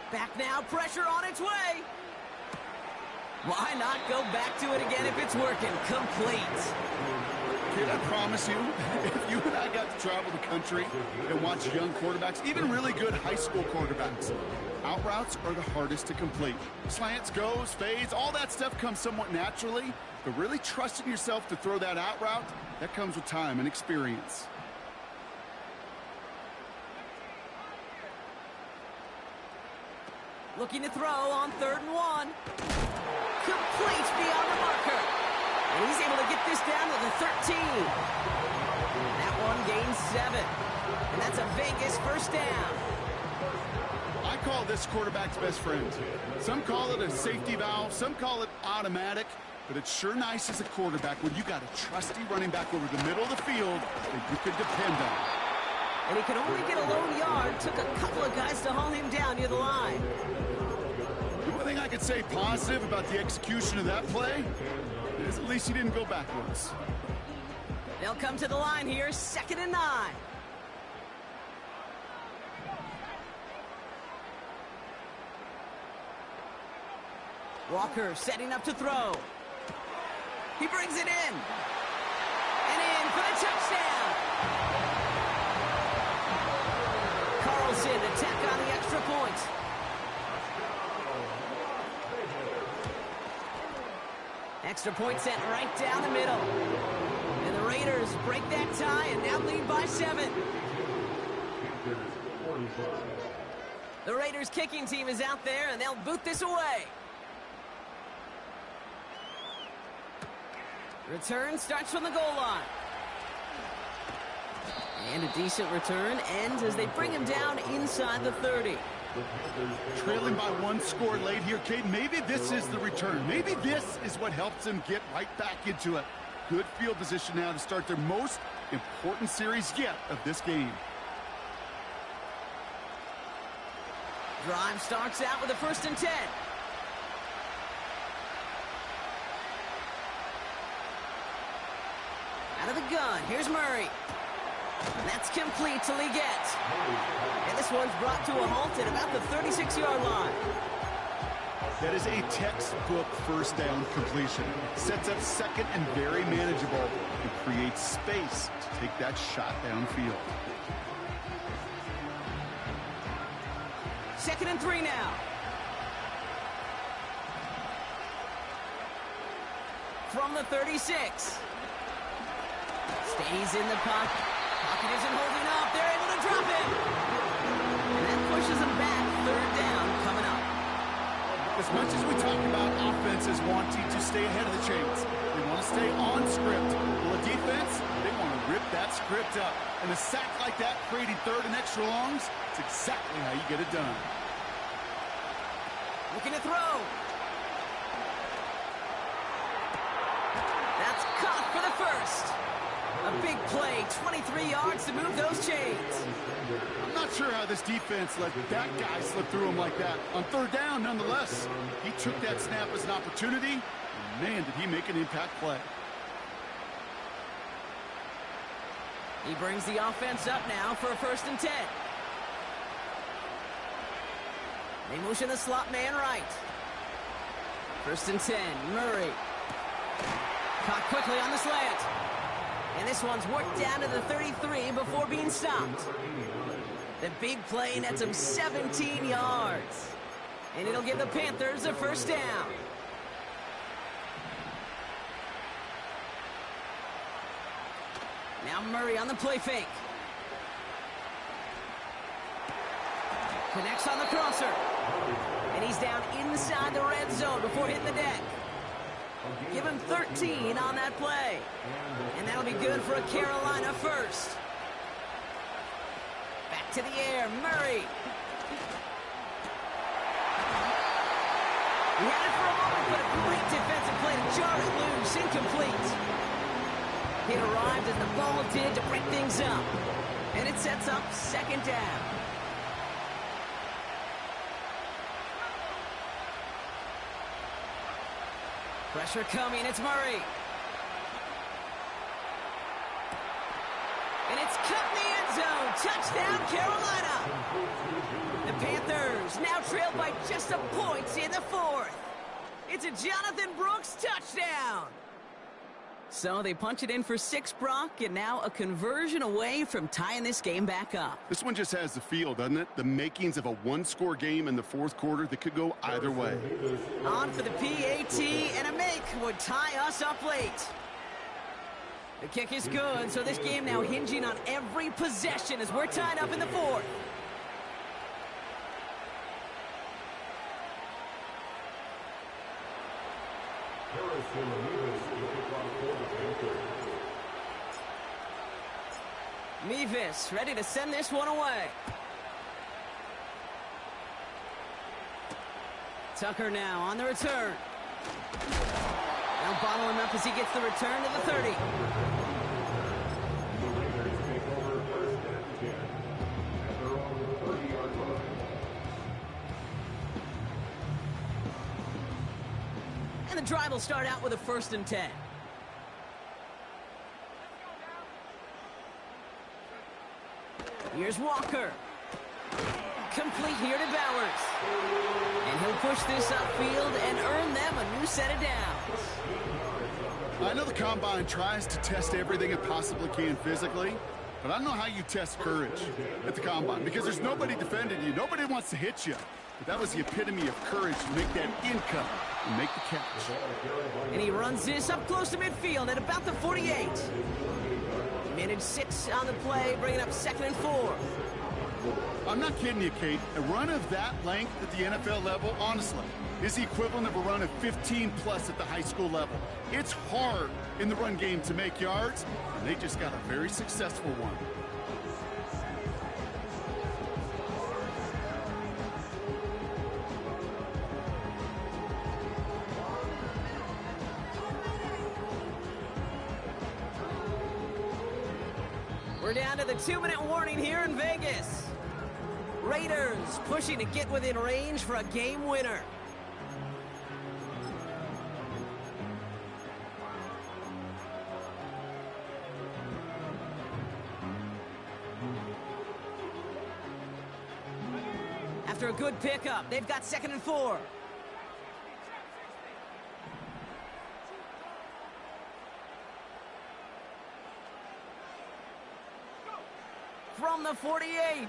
Back now, pressure on its way. Why not go back to it again if it's working? Complete. Kid, I promise you, if you and I got to travel the country and watch young quarterbacks, even really good high school quarterbacks, out routes are the hardest to complete. Slants, goes, fades, all that stuff comes somewhat naturally, but really trusting yourself to throw that out route, that comes with time and experience. Looking to throw on 3rd and 1. Complete beyond the marker. And he's able to get this down to the 13. That one gains 7. And that's a Vegas first down. I call this quarterback's best friend. Some call it a safety valve, some call it automatic, but it's sure nice as a quarterback when you got a trusty running back over the middle of the field that you could depend on. And he could only get a lone yard. Took a couple of guys to haul him down near the line. The only thing I could say positive about the execution of that play is at least he didn't go backwards. They'll come to the line here, 2nd and 9. Walker setting up to throw. He brings it in. And in for the touchdown. Carlson to tack on the extra point. Extra point sent right down the middle. And the Raiders break that tie and now lead by 7. The Raiders kicking team is out there and they'll boot this away. Return starts from the goal line. And a decent return ends as they bring him down inside the 30. Trailing by 1 score late here, Cade. Maybe this is the return. Maybe this is what helps them get right back into it. Good field position now to start their most important series yet of this game. Drive starts out with a 1st and 10. Out of the gun, here's Murray. And that's complete to Leggett. And this one's brought to a halt at about the 36-yard line. That is a textbook first down completion. Sets up 2nd and very manageable and creates space to take that shot downfield. 2nd and 3 now. From the 36. Stays in the pocket. Pocket isn't holding up. They're able to drop him. And that pushes them back. 3rd down coming up. As much as we talk about offenses wanting to stay ahead of the chains, they want to stay on script. Well, the defense, they want to rip that script up. And a sack like that, creating 3rd and extra longs, it's exactly how you get it done. Looking to throw. That's caught for the 1st. A big play, 23 yards to move those chains. I'm not sure how this defense let that guy slip through him like that. On 3rd down, nonetheless, he took that snap as an opportunity, and man, did he make an impact play. He brings the offense up now for a 1st and 10. They motion the slot man right. 1st and 10, Murray. Caught quickly on the slant. And this one's worked down to the 33 before being stopped. The big play nets him 17 yards. And it'll give the Panthers a 1st down. Now Murray on the play fake. Connects on the crosser. And he's down inside the red zone before hitting the deck. Give him 13 on that play. And that'll be good for a Carolina 1st. Back to the air, Murray. He had it for a moment, but a great defensive play to jar it loose, incomplete. It arrived as the ball did to break things up. And it sets up 2nd down. Pressure coming, it's Murray. And it's cut in the end zone. Touchdown, Carolina. The Panthers now trailed by just a point in the 4th. It's a Jonathan Brooks touchdown. So they punch it in for 6, Brock, and now a conversion away from tying this game back up. This one just has the feel, doesn't it? The makings of a one-score game in the fourth quarter that could go either way. On for the PAT, and a make would tie us up late. The kick is good, so this game now hinging on every possession as we're tied up in the fourth. Mevis ready to send this one away. Tucker now on the return. Now bottle him up as he gets the return to the 30. And the drive will start out with a 1st and 10. Here's Walker. Complete here to Bowers. And he'll push this upfield and earn them a new set of downs. I know the Combine tries to test everything it possibly can physically, but I don't know how you test courage at the Combine because there's nobody defending you. Nobody wants to hit you. But that was the epitome of courage to make that in cut and make the catch. And he runs this up close to midfield at about the 48. Minute 6 on the play, bringing up 2nd and 4. I'm not kidding you, Kate. A run of that length at the NFL level, honestly, is the equivalent of a run of 15-plus at the high school level. It's hard in the run game to make yards, and they just got a very successful one. We're down to the 2-minute warning here in Vegas. Raiders pushing to get within range for a game winner. After a good pickup, they've got 2nd and 4. From the 48.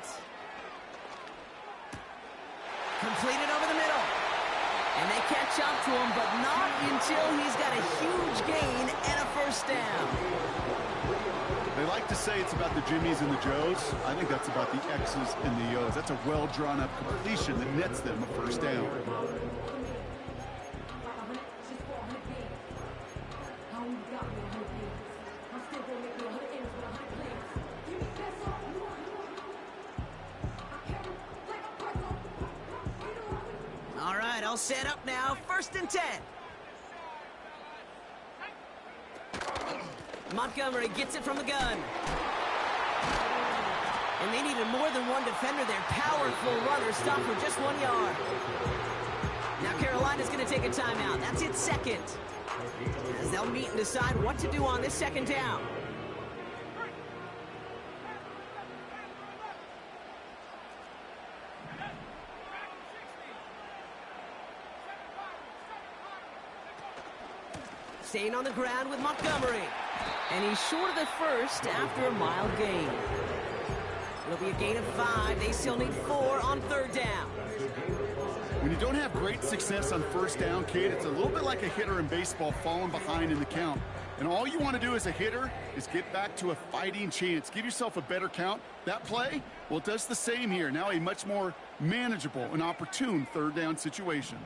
Completed over the middle. And they catch up to him, but not until he's got a huge gain and a 1st down. They like to say it's about the Jimmies and the Joes. I think that's about the X's and the O's. That's a well-drawn-up completion that nets them a 1st down. All right, all set up now. 1st and 10. Montgomery gets it from the gun. And they needed more than one defender there. Powerful runner, stop for just 1 yard. Now Carolina's going to take a timeout. That's its 2nd. As they'll meet and decide what to do on this 2nd down. Staying on the ground with Montgomery. And he's short of the 1st after a mild gain. It'll be a gain of 5. They still need 4 on 3rd down. When you don't have great success on 1st down, Kate, it's a little bit like a hitter in baseball falling behind in the count. And all you want to do as a hitter is get back to a fighting chance. Give yourself a better count. That play, well, it does the same here. Now a much more manageable and opportune 3rd down situation.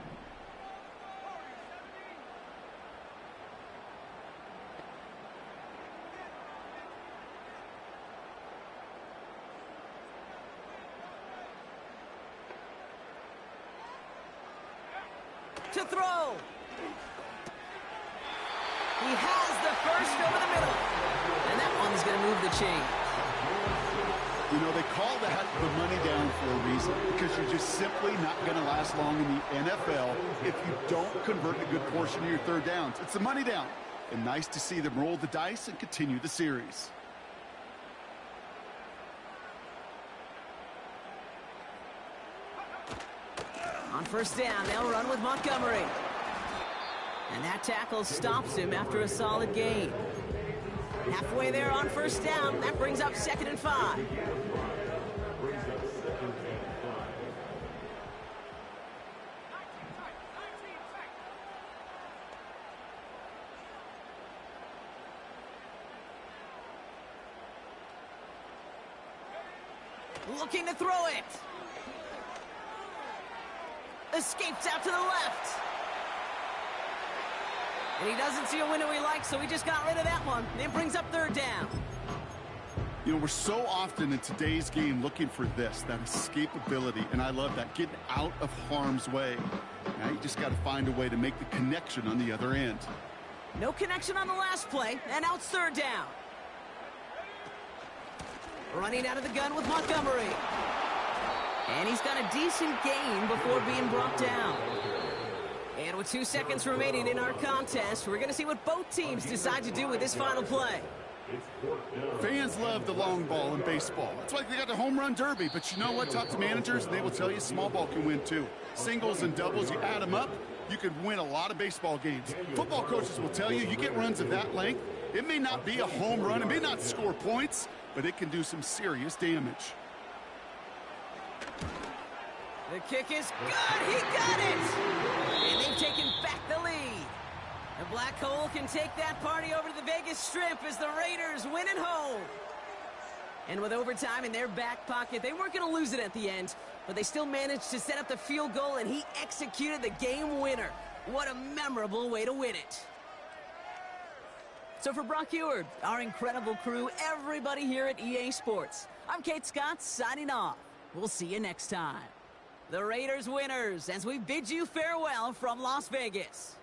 To throw. He has the 1st over the middle. And that one's going to move the chain. You know, they call that the money down for a reason, because you're just simply not going to last long in the NFL if you don't convert a good portion of your 3rd downs. It's the money down. And nice to see them roll the dice and continue the series. On 1st down, they'll run with Montgomery. And that tackle stops him after a solid gain. Halfway there on first down. That brings up 2nd and 5. Looking to throw it. Escapes out to the left. And he doesn't see a window he likes, so he just got rid of that one. It brings up 3rd down. You know, we're so often in today's game looking for this, that escapability, and I love that, getting out of harm's way. Now you just got to find a way to make the connection on the other end. No connection on the last play, and now it's 3rd down. Running out of the gun with Montgomery. And he's got a decent gain before being brought down. And with 2 seconds remaining in our contest, we're going to see what both teams decide to do with this final play. Fans love the long ball in baseball. That's why they got the home run derby. But you know what? Talk to managers, and they will tell you small ball can win too. Singles and doubles, you add them up, you could win a lot of baseball games. Football coaches will tell you, you get runs of that length, it may not be a home run, it may not score points, but it can do some serious damage. The kick is good. He got it. And they've taken back the lead. The Black Hole can take that party over to the Vegas Strip as the Raiders win at home. And with overtime in their back pocket, they weren't going to lose it at the end, but they still managed to set up the field goal, and he executed the game winner. What a memorable way to win it. So for Brock Eward, our incredible crew, everybody here at EA Sports, I'm Kate Scott signing off. We'll see you next time. The Raiders winners as we bid you farewell from Las Vegas.